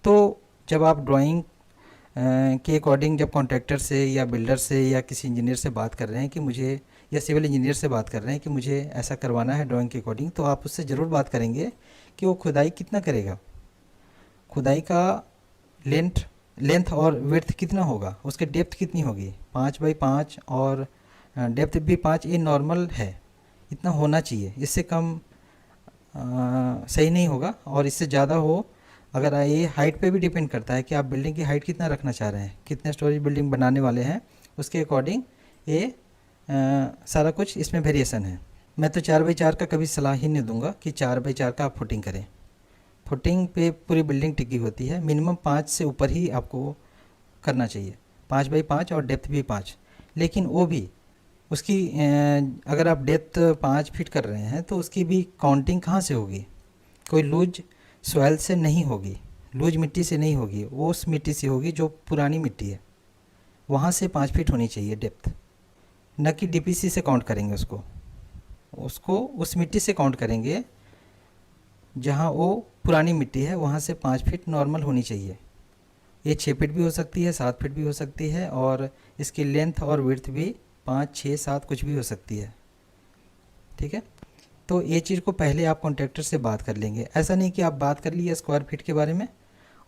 तो जब आप ड्राइंग के अकॉर्डिंग जब कॉन्ट्रैक्टर से या बिल्डर से या किसी इंजीनियर से बात कर रहे हैं कि मुझे, या सिविल इंजीनियर से बात कर रहे हैं कि मुझे ऐसा करवाना है ड्राइंग के अकॉर्डिंग, तो आप उससे ज़रूर बात करेंगे कि वो खुदाई कितना करेगा, खुदाई का लेंथ और विड्थ कितना होगा, उसके डेप्थ कितनी होगी। 5x5 और डेप्थ भी 5, ये नॉर्मल है, इतना होना चाहिए। इससे कम सही नहीं होगा, और इससे ज़्यादा हो, अगर ये हाइट पे भी डिपेंड करता है कि आप बिल्डिंग की हाइट कितना रखना चाह रहे हैं, कितने स्टोरेज बिल्डिंग बनाने वाले हैं, उसके अकॉर्डिंग ये सारा कुछ इसमें वेरिएशन है। मैं तो 4x4 का कभी सलाह ही नहीं दूंगा कि 4x4 का आप फुटिंग करें। फुटिंग पे पूरी बिल्डिंग टिकी होती है, मिनिमम 5 से ऊपर ही आपको करना चाहिए, 5x5 और डेप्थ भी 5। लेकिन वो भी उसकी अगर आप डेप्थ 5 फीट कर रहे हैं तो उसकी भी काउंटिंग कहाँ से होगी, कोई लूज सॉइल से नहीं होगी, लूज मिट्टी से नहीं होगी, वो उस मिट्टी से होगी जो पुरानी मिट्टी है, वहाँ से 5 फीट होनी चाहिए डेप्थ। न कि डीपीसी से काउंट करेंगे उसको उस मिट्टी से काउंट करेंगे जहाँ वो पुरानी मिट्टी है, वहाँ से 5 फीट नॉर्मल होनी चाहिए। ये 6 फीट भी हो सकती है, 7 फीट भी हो सकती है, और इसकी लेंथ और विड्थ भी 5, 6, 7 कुछ भी हो सकती है। ठीक है, तो ये चीज़ को पहले आप कॉन्ट्रैक्टर से बात कर लेंगे। ऐसा नहीं कि आप बात कर लिए स्क्वायर फीट के बारे में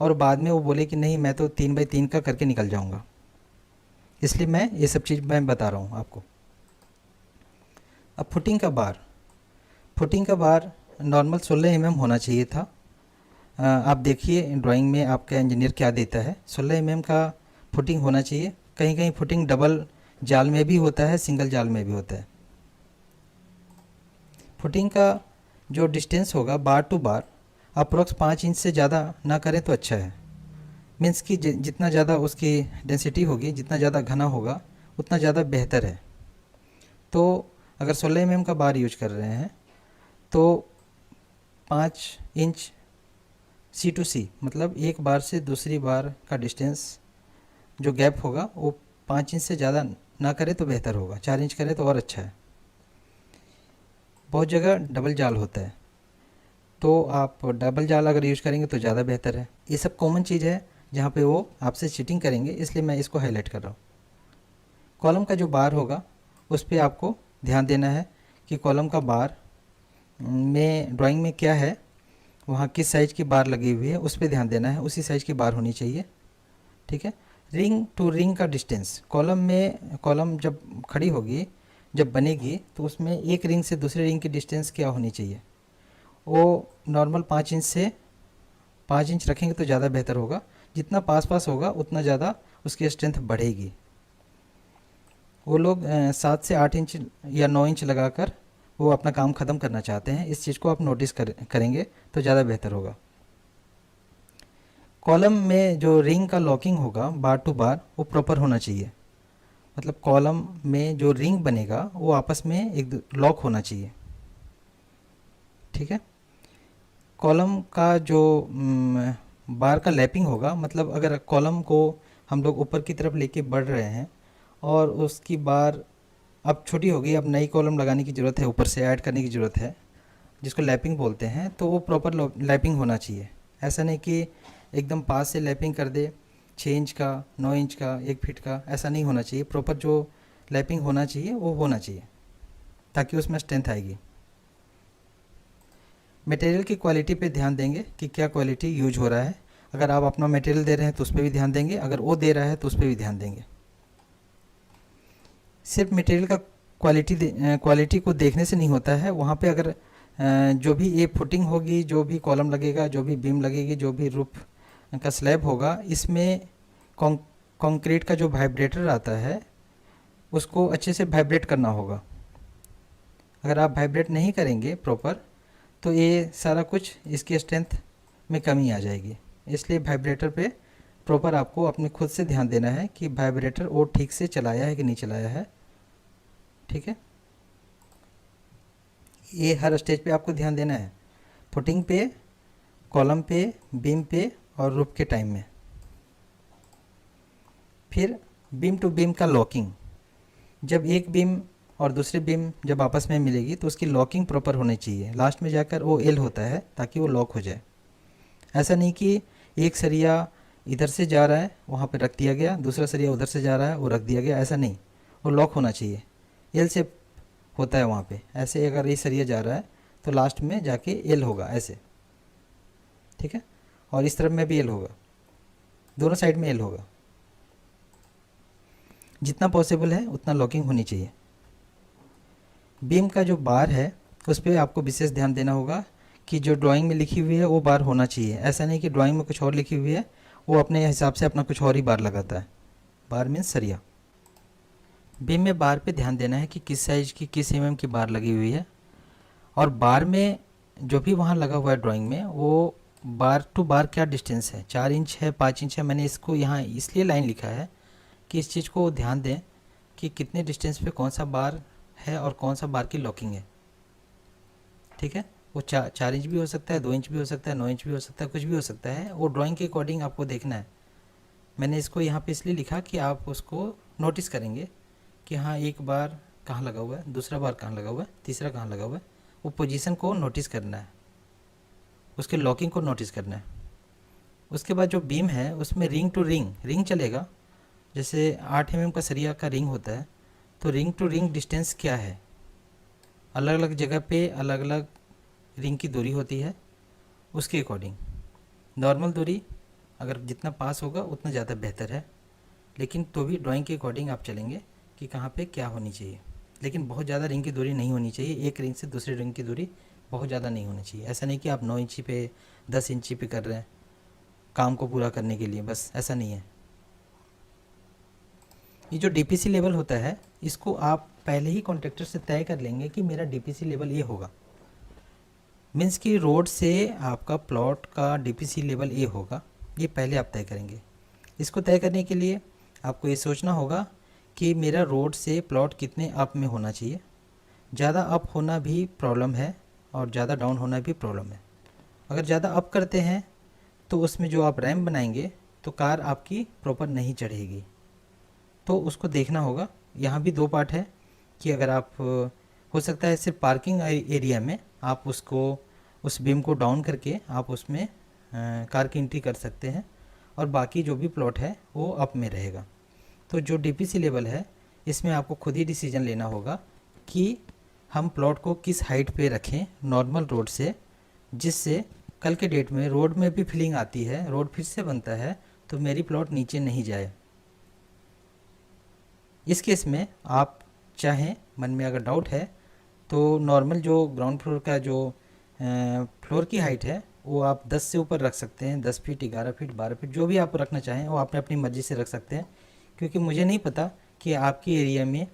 और बाद में वो बोले कि नहीं मैं तो 3x3 का करके निकल जाऊंगा। इसलिए मैं ये सब चीज़ मैं बता रहा हूँ आपको। अब फुटिंग का बार नॉर्मल 16 mm होना चाहिए था। आप देखिए ड्राइंग में आपका इंजीनियर क्या देता है, 16 mm का फुटिंग होना चाहिए। कहीं कहीं फुटिंग डबल जाल में भी होता है, सिंगल जाल में भी होता है। फुटिंग का जो डिस्टेंस होगा बार टू बार अप्रोक्स 5 इंच से ज़्यादा ना करें तो अच्छा है। मीन्स कि जितना ज़्यादा उसकी डेंसिटी होगी, जितना ज़्यादा घना होगा उतना ज़्यादा बेहतर है। तो अगर 16 mm का बार यूज कर रहे हैं तो 5 इंच सी टू सी, मतलब एक बार से दूसरी बार का डिस्टेंस जो गैप होगा वो 5 इंच से ज़्यादा ना करे तो बेहतर होगा, 4 इंच करे तो और अच्छा है। बहुत जगह डबल जाल होता है, तो आप डबल जाल अगर यूज़ करेंगे तो ज़्यादा बेहतर है। ये सब कॉमन चीज़ है जहाँ पे वो आपसे चीटिंग करेंगे, इसलिए मैं इसको हाईलाइट कर रहा हूँ। कॉलम का जो बार होगा उस पर आपको ध्यान देना है कि कॉलम का बार में ड्राइंग में क्या है, वहाँ किस साइज़ की बार लगी हुई है उस पर ध्यान देना है, उसी साइज़ की बार होनी चाहिए। ठीक है, रिंग टू रिंग का डिस्टेंस, कॉलम जब खड़ी होगी, जब बनेगी, तो उसमें एक रिंग से दूसरे रिंग की डिस्टेंस क्या होनी चाहिए, वो नॉर्मल 5 इंच से 5 इंच रखेंगे तो ज़्यादा बेहतर होगा। जितना पास होगा उतना ज़्यादा उसकी स्ट्रेंथ बढ़ेगी। वो लोग 7 से 8 इंच या 9 इंच लगाकर वो अपना काम ख़त्म करना चाहते हैं। इस चीज़ को आप नोटिस करेंगे तो ज़्यादा बेहतर होगा। कॉलम में जो रिंग का लॉकिंग होगा बार टू बार वो प्रॉपर होना चाहिए, मतलब कॉलम में जो रिंग बनेगा वो आपस में एक लॉक होना चाहिए। ठीक है, कॉलम का जो बार का लैपिंग होगा, मतलब अगर कॉलम को हम लोग ऊपर की तरफ लेके बढ़ रहे हैं और उसकी बार अब छोटी हो गई, अब नई कॉलम लगाने की ज़रूरत है, ऊपर से ऐड करने की ज़रूरत है, जिसको लैपिंग बोलते हैं, तो वो प्रॉपर लैपिंग होना चाहिए। ऐसा नहीं कि एकदम पास से लैपिंग कर दे, 6 इंच का, 9 इंच का, 1 फीट का, ऐसा नहीं होना चाहिए। प्रॉपर जो लैपिंग होना चाहिए वो होना चाहिए, ताकि उसमें स्ट्रेंथ आएगी। मटेरियल की क्वालिटी पे ध्यान देंगे कि क्या क्वालिटी यूज हो रहा है। अगर आप अपना मटेरियल दे रहे हैं तो उस पर भी ध्यान देंगे, अगर वो दे रहा है तो उस पर भी ध्यान देंगे। सिर्फ मटेरियल का क्वालिटी को देखने से नहीं होता है। वहाँ पे अगर जो भी ये फुटिंग होगी, जो भी कॉलम लगेगा, जो भी बीम लगेगी, जो भी रूफ का स्लैब होगा, इसमें कंक्रीट का जो वाइब्रेटर आता है उसको अच्छे से वाइब्रेट करना होगा। अगर आप वाइब्रेट नहीं करेंगे प्रॉपर तो ये सारा कुछ इसकी स्ट्रेंथ में कमी आ जाएगी। इसलिए वाइब्रेटर पे प्रॉपर आपको अपने खुद से ध्यान देना है कि वाइब्रेटर वो ठीक से चलाया है कि नहीं चलाया है। ठीक है, ये हर स्टेज पे आपको ध्यान देना है, फुटिंग पे, कॉलम पे, बीम पे और रूफ के टाइम में। फिर बीम टू बीम का लॉकिंग, जब एक बीम और दूसरी बीम जब आपस में मिलेगी तो उसकी लॉकिंग प्रॉपर होनी चाहिए। लास्ट में जाकर वो एल होता है ताकि वो लॉक हो जाए। ऐसा नहीं कि एक सरिया इधर से जा रहा है वहाँ पे रख दिया गया, दूसरा सरिया उधर से जा रहा है वो रख दिया गया, ऐसा नहीं। वो लॉक होना चाहिए, एल से होता है वहाँ पे। ऐसे अगर ये सरिया जा रहा है तो लास्ट में जाके एल होगा ऐसे। ठीक है, और इस तरफ में भी एल होगा, दोनों साइड में एल होगा। जितना पॉसिबल है उतना लॉकिंग होनी चाहिए। बीम का जो बार है उस पर आपको विशेष ध्यान देना होगा कि जो ड्राइंग में लिखी हुई है वो बार होना चाहिए। ऐसा नहीं कि ड्राइंग में कुछ और लिखी हुई है, वो अपने हिसाब से अपना कुछ और ही बार लगाता है। बार मीन्स सरिया। बीम में बार पे ध्यान देना है कि किस साइज की, किस mm की बार लगी हुई है। और बार में जो भी वहाँ लगा हुआ है ड्राइंग में, वो बार टू बार क्या डिस्टेंस है, 4 इंच है, 5 इंच है। मैंने इसको यहाँ इसलिए लाइन लिखा है कि इस चीज़ को ध्यान दें कि कितने डिस्टेंस पे कौन सा बार है और कौन सा बार की लॉकिंग है। ठीक है, वो 4 इंच भी हो सकता है, 2 इंच भी हो सकता है, 9 इंच भी हो सकता है, कुछ भी हो सकता है। वो ड्राइंग के अकॉर्डिंग आपको देखना है। मैंने इसको यहाँ पे इसलिए लिखा कि आप उसको नोटिस करेंगे कि हाँ एक बार कहाँ लगा हुआ है, दूसरा बार कहाँ लगा हुआ है, तीसरा कहाँ लगा हुआ है। वो पोजीशन को नोटिस करना है, उसके लॉकिंग को नोटिस करना है। उसके बाद जो बीम है उसमें रिंग टू रिंग चलेगा। जैसे 8 mm का सरिया का रिंग होता है, तो रिंग टू रिंग डिस्टेंस क्या है, अलग अलग जगह पे अलग अलग रिंग की दूरी होती है। उसके अकॉर्डिंग नॉर्मल दूरी अगर जितना पास होगा उतना ज़्यादा बेहतर है, लेकिन तो भी ड्राइंग के अकॉर्डिंग आप चलेंगे कि कहाँ पे क्या होनी चाहिए। लेकिन बहुत ज़्यादा रिंग की दूरी नहीं होनी चाहिए, एक रिंग से दूसरे रिंग की दूरी बहुत ज़्यादा नहीं होनी चाहिए। ऐसा नहीं कि आप 9 इंची पे 10 इंची पे कर रहे हैं काम को पूरा करने के लिए, बस ऐसा नहीं है। ये जो डीपीसी लेवल होता है इसको आप पहले ही कॉन्ट्रैक्टर से तय कर लेंगे कि मेरा डीपीसी लेवल ये होगा। मीन्स कि रोड से आपका प्लॉट का डीपीसी लेवल ये होगा, ये पहले आप तय करेंगे। इसको तय करने के लिए आपको ये सोचना होगा कि मेरा रोड से प्लॉट कितने अप में होना चाहिए। ज़्यादा अप होना भी प्रॉब्लम है और ज़्यादा डाउन होना भी प्रॉब्लम है। अगर ज़्यादा अप करते हैं तो उसमें जो आप रैम्प बनाएंगे तो कार आपकी प्रॉपर नहीं चढ़ेगी, तो उसको देखना होगा। यहाँ भी 2 पार्ट है कि अगर आप हो सकता है सिर्फ पार्किंग एरिया में आप उसको उस बीम को डाउन करके आप उसमें कार की एंट्री कर सकते हैं, और बाकी जो भी प्लॉट है वो अप में रहेगा। तो जो डीपीसी लेवल है इसमें आपको खुद ही डिसीजन लेना होगा कि हम प्लॉट को किस हाइट पे रखें नॉर्मल रोड से, जिससे कल के डेट में रोड में भी फिलिंग आती है, रोड फिर से बनता है, तो मेरी प्लॉट नीचे नहीं जाए। इस केस में आप चाहें, मन में अगर डाउट है तो नॉर्मल जो ग्राउंड फ्लोर का जो फ्लोर की हाइट है वो आप 10 से ऊपर रख सकते हैं, 10 फीट, 11 फीट, 12 फीट, जो भी आप रखना चाहें वो आपने अपनी मर्ज़ी से रख सकते हैं। क्योंकि मुझे नहीं पता कि आपकी एरिया में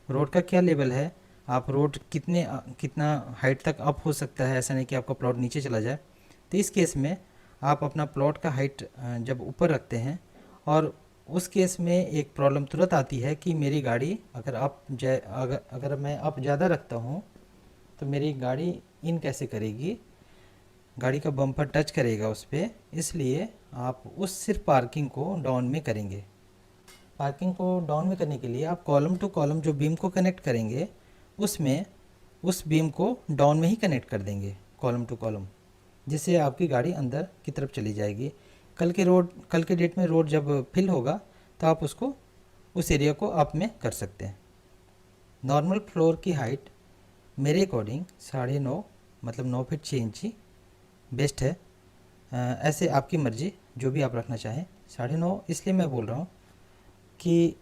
रोड का क्या लेवल है, आप रोड कितना हाइट तक अप हो सकता है। ऐसा नहीं कि आपका प्लॉट नीचे चला जाए। तो इस केस में आप अपना प्लॉट का हाइट जब ऊपर रखते हैं, और उस केस में एक प्रॉब्लम तुरंत आती है कि मेरी गाड़ी अगर मैं अप ज़्यादा रखता हूँ तो मेरी गाड़ी इन कैसे करेगी, गाड़ी का बम्पर टच करेगा उस पर। इसलिए आप उस सिर्फ पार्किंग को डाउन में करेंगे। पार्किंग को डाउन में करने के लिए आप कॉलम टू कॉलम जो बीम को कनेक्ट करेंगे उसमें उस बीम को डाउन में ही कनेक्ट कर देंगे, कॉलम टू कॉलम। जिससे आपकी गाड़ी अंदर की तरफ चली जाएगी। कल के डेट में रोड जब फिल होगा तो आप उसको उस एरिया को अप में कर सकते हैं। नॉर्मल फ्लोर की हाइट मेरे अकॉर्डिंग 9.5 मतलब 9 फीट 6 इंची बेस्ट है। ऐसे आपकी मर्ज़ी, जो भी आप रखना चाहें। 9.5 इसलिए मैं बोल रहा हूँ कि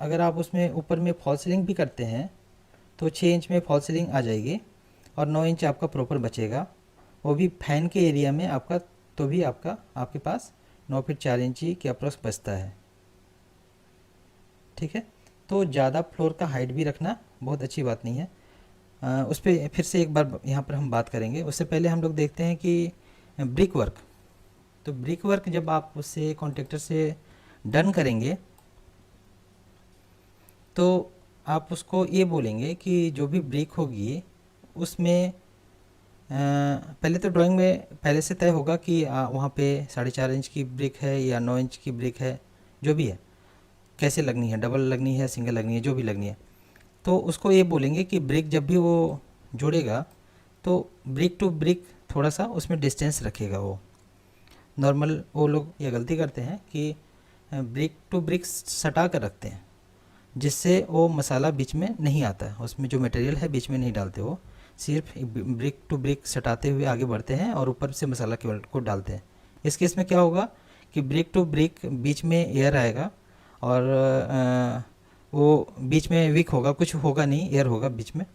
अगर आप उसमें ऊपर में फॉल सीलिंग भी करते हैं तो 6 इंच में फॉल सीलिंग आ जाएगी और 9 इंच आपका प्रॉपर बचेगा, वो भी फैन के एरिया में आपका, तो भी आपके पास 9 फीट 4 इंची के अप्रॉक्स बचता है। ठीक है, तो ज़्यादा फ्लोर का हाइट भी रखना बहुत अच्छी बात नहीं है। उस पर फिर से एक बार यहाँ पर हम बात करेंगे। उससे पहले हम लोग देखते हैं कि ब्रिक वर्क। तो ब्रिक वर्क जब आप उससे कॉन्ट्रैक्टर से डन करेंगे तो आप उसको ये बोलेंगे कि जो भी ब्रिक होगी उसमें पहले तो ड्राइंग में पहले से तय होगा कि वहाँ पे 4.5 इंच की ब्रिक है या 9 इंच की ब्रिक है, जो भी है, कैसे लगनी है, डबल लगनी है, सिंगल लगनी है, जो भी लगनी है। तो उसको ये बोलेंगे कि ब्रिक जब भी वो जोड़ेगा तो ब्रिक टू ब्रिक थोड़ा सा उसमें डिस्टेंस रखेगा। वो नॉर्मल वो लोग ये गलती करते हैं कि ब्रिक टू ब्रिक सटा कर रखते हैं, जिससे वो मसाला बीच में नहीं आता है, उसमें जो मटेरियल है बीच में नहीं डालते, वो सिर्फ ब्रिक टू ब्रिक सटाते हुए आगे बढ़ते हैं और ऊपर से मसाला केवल को डालते हैं। इस केस में क्या होगा कि ब्रिक टू ब्रिक बीच में एयर आएगा और वो बीच में वीक होगा, कुछ होगा नहीं, एयर होगा बीच में,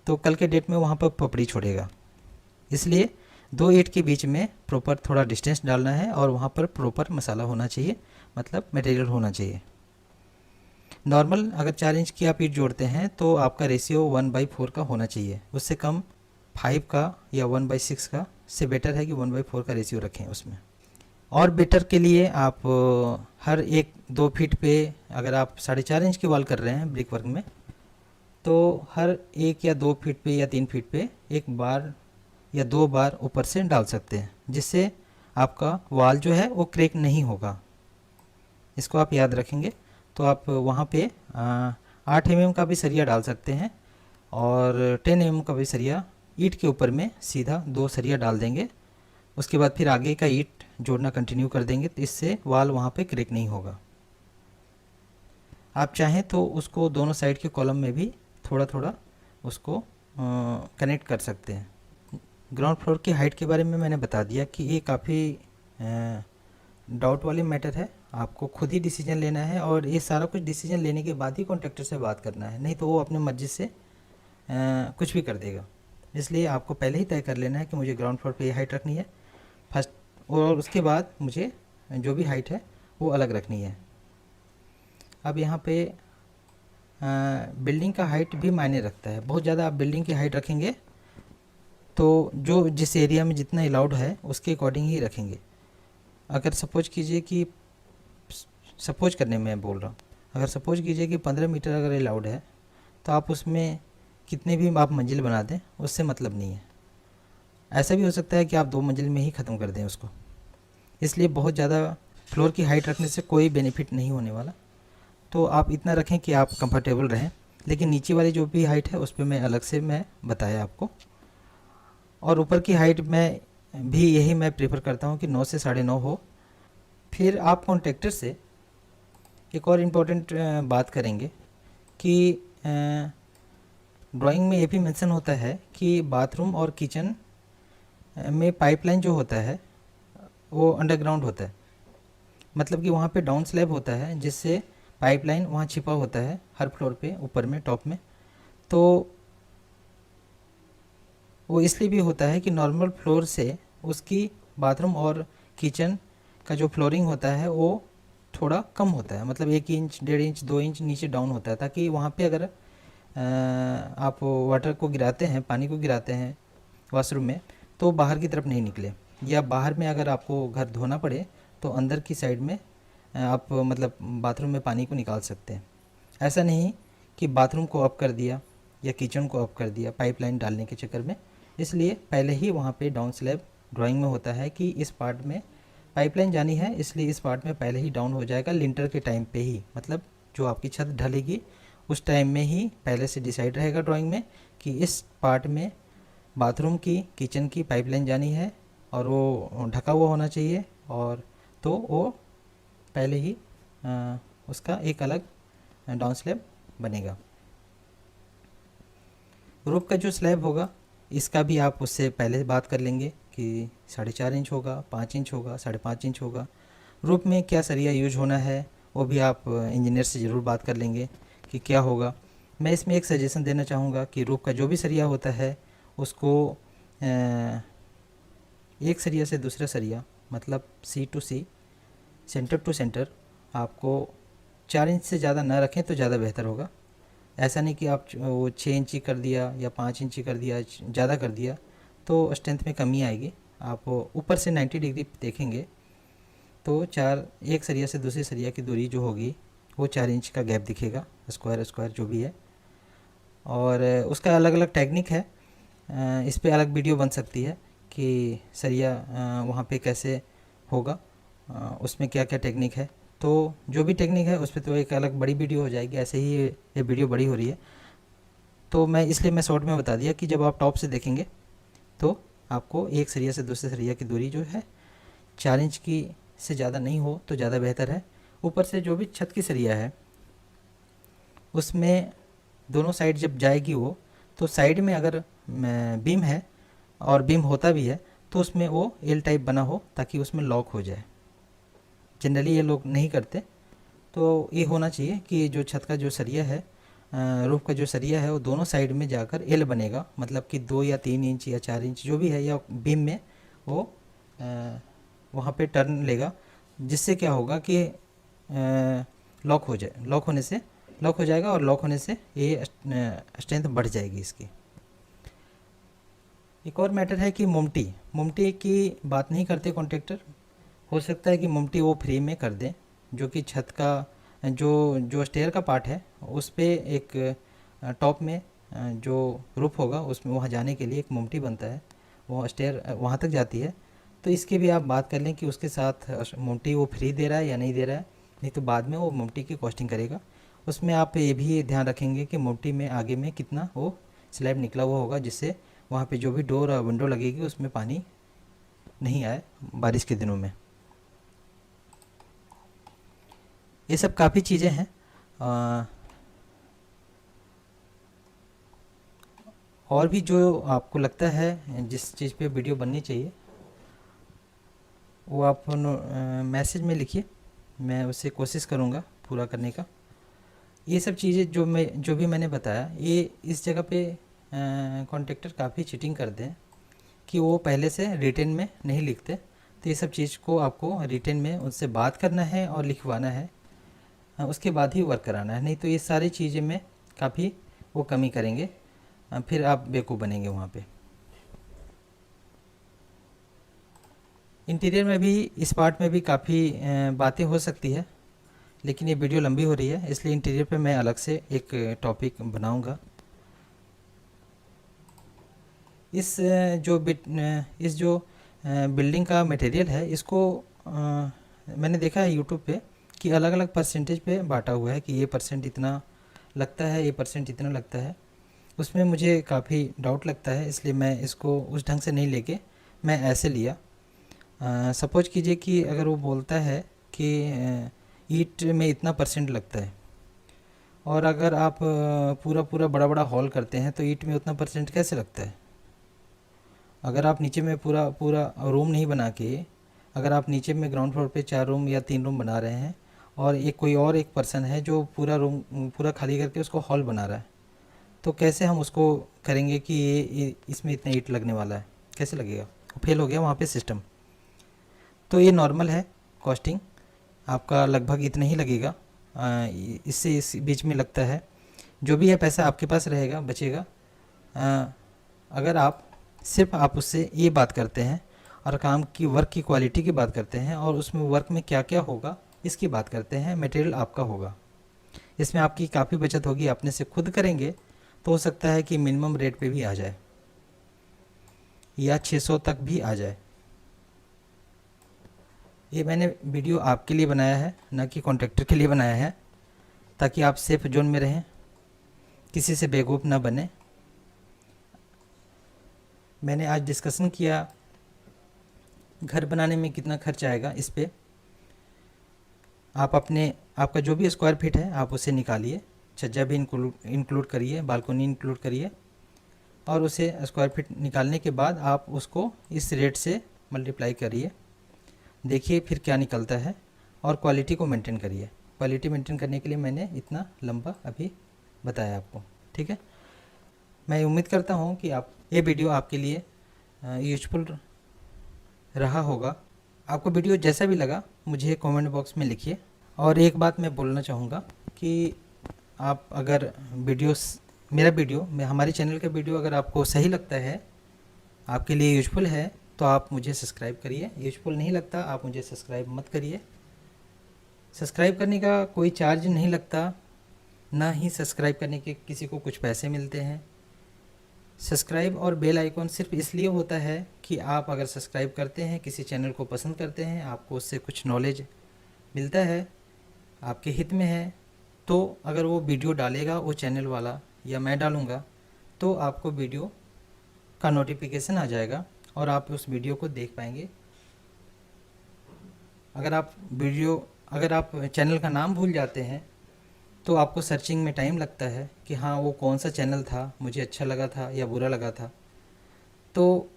तो कल के डेट में वहाँ पर पपड़ी छोड़ेगा। इसलिए 2 ईंट के बीच में प्रॉपर थोड़ा डिस्टेंस डालना है और वहाँ पर प्रॉपर मसाला होना चाहिए, मतलब मटेरियल होना चाहिए। नॉर्मल अगर 4 इंच की आप ईंट जोड़ते हैं तो आपका रेशियो 1/4 का होना चाहिए, उससे कम 5 का या 1/6 का से बेटर है कि 1/4 का रेशियो रखें उसमें। और बेटर के लिए आप हर 1-2 फीट पे, अगर आप 4.5 इंच की वॉल कर रहे हैं ब्रिक वर्क में, तो हर 1 या 2 फीट पे या 3 फीट पे 1 बार या 2 बार ऊपर से डाल सकते हैं, जिससे आपका वॉल जो है वो क्रैक नहीं होगा। इसको आप याद रखेंगे। तो आप वहाँ पे 8 mm का भी सरिया डाल सकते हैं और 10 mm का भी सरिया ईंट के ऊपर में सीधा 2 सरिया डाल देंगे। उसके बाद फिर आगे का ईंट जोड़ना कंटिन्यू कर देंगे, तो इससे वॉल वहाँ पे क्रैक नहीं होगा। आप चाहें तो उसको दोनों साइड के कॉलम में भी थोड़ा थोड़ा उसको कनेक्ट कर सकते हैं। ग्राउंड फ्लोर की हाइट के बारे में मैंने बता दिया कि ये काफ़ी डाउट वाली मैटर है, आपको खुद ही डिसीजन लेना है और ये सारा कुछ डिसीजन लेने के बाद ही कॉन्ट्रैक्टर से बात करना है, नहीं तो वो अपने मर्जी से कुछ भी कर देगा। इसलिए आपको पहले ही तय कर लेना है कि मुझे ग्राउंड फ्लोर पे ये हाइट रखनी है फर्स्ट, और उसके बाद मुझे जो भी हाइट है वो अलग रखनी है। अब यहाँ पे बिल्डिंग का हाइट भी मायने रखता है। बहुत ज़्यादा आप बिल्डिंग की हाइट रखेंगे तो जो जिस एरिया में जितना अलाउड है उसके अकॉर्डिंग ही रखेंगे। अगर सपोज कीजिए कि, सपोज करने में बोल रहा हूँ, अगर सपोज कीजिए कि 15 मीटर अगर अलाउड है तो आप उसमें कितने भी आप मंजिल बना दें उससे मतलब नहीं है। ऐसा भी हो सकता है कि आप 2 मंजिल में ही ख़त्म कर दें उसको। इसलिए बहुत ज़्यादा फ्लोर की हाइट रखने से कोई बेनिफिट नहीं होने वाला। तो आप इतना रखें कि आप कंफर्टेबल रहें, लेकिन नीचे वाली जो भी हाइट है उस पर मैं अलग से मैं बताया आपको। और ऊपर की हाइट में भी यही मैं प्रेफर करता हूँ कि 9 से 9.5 हो। फिर आप कॉन्ट्रैक्टर से एक और इम्पोर्टेंट बात करेंगे कि ड्राइंग में ये भी मेंशन होता है कि बाथरूम और किचन में पाइपलाइन जो होता है वो अंडरग्राउंड होता है, मतलब कि वहाँ पे डाउन स्लैब होता है जिससे पाइपलाइन वहाँ छिपा होता है हर फ्लोर पे, ऊपर में टॉप में। तो वो इसलिए भी होता है कि नॉर्मल फ्लोर से उसकी बाथरूम और किचन का जो फ्लोरिंग होता है वो थोड़ा कम होता है, मतलब 1 इंच 1.5 इंच 2 इंच नीचे डाउन होता है, ताकि वहाँ पे अगर आप वाटर को गिराते हैं, पानी को गिराते हैं वॉशरूम में, तो बाहर की तरफ नहीं निकले, या बाहर में अगर आपको घर धोना पड़े तो अंदर की साइड में आप मतलब बाथरूम में पानी को निकाल सकते हैं। ऐसा नहीं कि बाथरूम को अप कर दिया या किचन को अप कर दिया पाइपलाइन डालने के चक्कर में। इसलिए पहले ही वहाँ पे डाउन स्लैब ड्राइंग में होता है कि इस पार्ट में पाइपलाइन जानी है, इसलिए इस पार्ट में पहले ही डाउन हो जाएगा लिंटर के टाइम पे ही, मतलब जो आपकी छत ढलेगी उस टाइम में ही पहले से डिसाइड रहेगा ड्राइंग में कि इस पार्ट में बाथरूम की किचन की पाइपलाइन जानी है और वो ढका हुआ होना चाहिए, और तो वो पहले ही उसका एक अलग डाउन स्लैब बनेगा। रूफ का जो स्लैब होगा इसका भी आप उससे पहले बात कर लेंगे कि 4.5 इंच होगा, 5 इंच होगा, 5.5 इंच होगा। रूफ में क्या सरिया यूज होना है वो भी आप इंजीनियर से ज़रूर बात कर लेंगे कि क्या होगा। मैं इसमें एक सजेशन देना चाहूँगा कि रूफ का जो भी सरिया होता है उसको एक सरिया से दूसरा सरिया, मतलब C to C, centre to centre, आपको 4 इंच से ज़्यादा ना रखें तो ज़्यादा बेहतर होगा। ऐसा नहीं कि आप वो 6 इंची कर दिया या 5 इंची कर दिया, ज़्यादा कर दिया तो स्ट्रेंथ में कमी आएगी। आप ऊपर से 90 डिग्री देखेंगे तो एक सरिया से दूसरे सरिया की दूरी जो होगी वो 4 इंच का गैप दिखेगा, स्क्वायर स्क्वायर जो भी है। और उसका अलग अलग टेक्निक है, इस पे अलग वीडियो बन सकती है कि सरिया वहाँ पे कैसे होगा, उसमें क्या क्या टेक्निक है। तो जो भी टेक्निक है उस पर तो एक अलग बड़ी वीडियो हो जाएगी, ऐसे ही ये वीडियो बड़ी हो रही है तो मैं शॉर्ट में बता दिया कि जब आप टॉप से देखेंगे तो आपको एक सरिया से दूसरे सरिया की दूरी जो है 4 इंच की से ज़्यादा नहीं हो तो ज़्यादा बेहतर है। ऊपर से जो भी छत की सरिया है उसमें दोनों साइड जब जाएगी वो, तो साइड में अगर बीम है और बीम होता भी है तो उसमें वो एल टाइप बना हो ताकि उसमें लॉक हो जाए। जनरली ये लोग नहीं करते, तो ये होना चाहिए कि जो छत का जो सरिया है, रूफ का जो सरिया है वो दोनों साइड में जाकर एल बनेगा, मतलब कि 2 या 3 इंच या 4 इंच जो भी है, या बीम में वो वहाँ पे टर्न लेगा, जिससे क्या होगा कि लॉक हो जाए, लॉक हो जाएगा और लॉक होने से ये स्ट्रेंथ बढ़ जाएगी इसकी। एक और मैटर है कि मोमटी की बात नहीं करते कॉन्ट्रैक्टर। हो सकता है कि मोमटी वो फ्री में कर दें, जो कि छत का जो स्टेयर का पार्ट है उस पे एक टॉप में जो रूफ होगा उसमें वहाँ जाने के लिए एक मोमटी बनता है, वो स्टेयर वहाँ तक जाती है। तो इसके भी आप बात कर लें कि उसके साथ मोमटी वो फ्री दे रहा है या नहीं दे रहा है, नहीं तो बाद में वो मोमटी की कॉस्टिंग करेगा। उसमें आप ये भी ध्यान रखेंगे कि मोमटी में आगे में कितना वो स्लैब निकला हुआ होगा, जिससे वहाँ पे जो भी डोर और विंडो लगेगी उसमें पानी नहीं आए बारिश के दिनों में। ये सब काफ़ी चीज़ें हैं। और भी जो आपको लगता है जिस चीज़ पे वीडियो बननी चाहिए वो आप मैसेज में लिखिए, मैं उससे कोशिश करूँगा पूरा करने का। ये सब चीज़ें जो भी मैंने बताया, ये इस जगह पे कॉन्ट्रैक्टर काफ़ी चीटिंग करते हैं कि वो पहले से रिटेन में नहीं लिखते। तो ये सब चीज़ को आपको रिटेन में उनसे बात करना है और लिखवाना है, उसके बाद ही वर्क कराना है, नहीं तो ये सारी चीज़ें में काफ़ी वो कमी करेंगे, फिर आप बेवकूफ़ बनेंगे वहाँ पे। इंटीरियर में भी इस पार्ट में भी काफ़ी बातें हो सकती है, लेकिन ये वीडियो लंबी हो रही है इसलिए इंटीरियर पे मैं अलग से एक टॉपिक बनाऊंगा। इस जो बिल्डिंग का मटेरियल है इसको मैंने देखा है यूट्यूब पे कि अलग अलग परसेंटेज पे बांटा हुआ है कि ये परसेंट इतना लगता है, ये परसेंट इतना लगता है। उसमें मुझे काफ़ी डाउट लगता है, इसलिए मैं इसको उस ढंग से नहीं लेके मैं ऐसे लिया। सपोज कीजिए कि अगर वो बोलता है कि ईंट में इतना परसेंट लगता है, और अगर आप पूरा पूरा बड़ा बड़ा हॉल करते हैं तो ईंट में उतना परसेंट कैसे लगता है। अगर आप नीचे में पूरा पूरा रूम नहीं बना के, अगर आप नीचे में ग्राउंड फ्लोर पे 4 रूम या 3 रूम बना रहे हैं और एक पर्सन है जो पूरा रूम पूरा खाली करके उसको हॉल बना रहा है, तो कैसे हम उसको करेंगे कि ये इसमें इतना ईंट लगने वाला है, कैसे लगेगा? फेल हो गया वहाँ पे सिस्टम। तो ये नॉर्मल है, कॉस्टिंग आपका लगभग इतना ही लगेगा, इससे इस बीच में लगता है। जो भी है पैसा आपके पास रहेगा, बचेगा। अगर आप उससे ये बात करते हैं और काम की वर्क की क्वालिटी की बात करते हैं और उसमें वर्क में क्या क्या होगा इसकी बात करते हैं, मटेरियल आपका होगा, इसमें आपकी काफ़ी बचत होगी। अपने से खुद करेंगे तो हो सकता है कि मिनिमम रेट पे भी आ जाए या 600 तक भी आ जाए। ये मैंने वीडियो आपके लिए बनाया है, ना कि कॉन्ट्रैक्टर के लिए बनाया है, ताकि आप सेफ जोन में रहें, किसी से बेवकूफ़ ना बने। मैंने आज डिस्कशन किया घर बनाने में कितना खर्च आएगा इस पे आप आपका जो भी स्क्वायर फीट है आप उसे निकालिए, छज्जा भी इंक्लूड करिए, बालकोनी इंक्लूड करिए, और उसे स्क्वायर फीट निकालने के बाद आप उसको इस रेट से मल्टीप्लाई करिए, देखिए फिर क्या निकलता है, और क्वालिटी को मेंटेन करिए। क्वालिटी मेंटेन करने के लिए मैंने इतना लंबा अभी बताया आपको, ठीक है। मैं उम्मीद करता हूँ कि ये वीडियो आपके लिए यूजफुल रहा होगा। आपको वीडियो जैसा भी लगा मुझे कमेंट बॉक्स में लिखिए। और एक बात मैं बोलना चाहूँगा कि आप अगर हमारे चैनल का वीडियो अगर आपको सही लगता है, आपके लिए यूजफुल है, तो आप मुझे सब्सक्राइब करिए। यूजफुल नहीं लगता आप मुझे सब्सक्राइब मत करिए। सब्सक्राइब करने का कोई चार्ज नहीं लगता, ना ही सब्सक्राइब करने के किसी को कुछ पैसे मिलते हैं। सब्सक्राइब और बेल आइकॉन सिर्फ इसलिए होता है कि आप अगर सब्सक्राइब करते हैं, किसी चैनल को पसंद करते हैं, आपको उससे कुछ नॉलेज मिलता है, आपके हित में है, तो अगर वो वीडियो डालेगा वो चैनल वाला या मैं डालूँगा तो आपको वीडियो का नोटिफिकेशन आ जाएगा और आप उस वीडियो को देख पाएंगे। अगर आप चैनल का नाम भूल जाते हैं तो आपको सर्चिंग में टाइम लगता है कि हाँ वो कौन सा चैनल था, मुझे अच्छा लगा था या बुरा लगा था। तो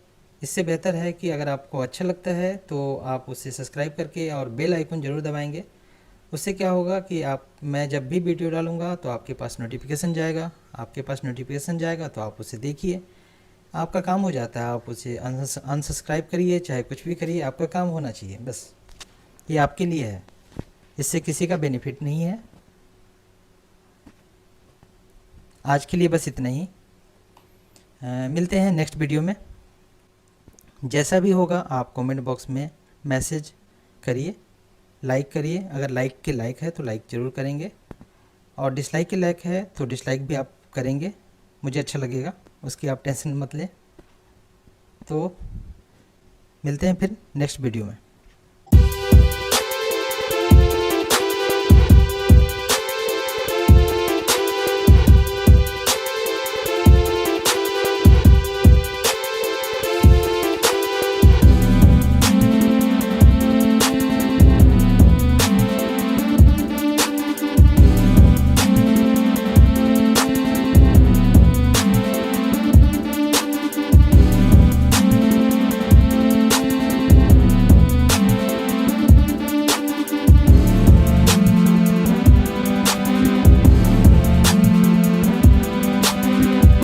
इससे बेहतर है कि अगर आपको अच्छा लगता है तो आप उसे सब्सक्राइब करके और बेल आइकन ज़रूर दबाएंगे। उससे क्या होगा कि मैं जब भी वीडियो डालूँगा तो आपके पास नोटिफिकेशन जाएगा, तो आप उसे देखिए, आपका काम हो जाता है। आप उसे अनसब्सक्राइब करिए, चाहे कुछ भी करिए, आपका काम होना चाहिए, बस ये आपके लिए है, इससे किसी का बेनिफिट नहीं है। आज के लिए बस इतना ही। मिलते हैं नेक्स्ट वीडियो में। जैसा भी होगा आप कमेंट बॉक्स में मैसेज करिए, लाइक करिए। अगर लाइक के लायक है तो लाइक ज़रूर करेंगे, और डिसलाइक के लायक है तो डिसलाइक भी आप करेंगे, मुझे अच्छा लगेगा, उसकी आप टेंशन मत लें। तो मिलते हैं फिर नेक्स्ट वीडियो में।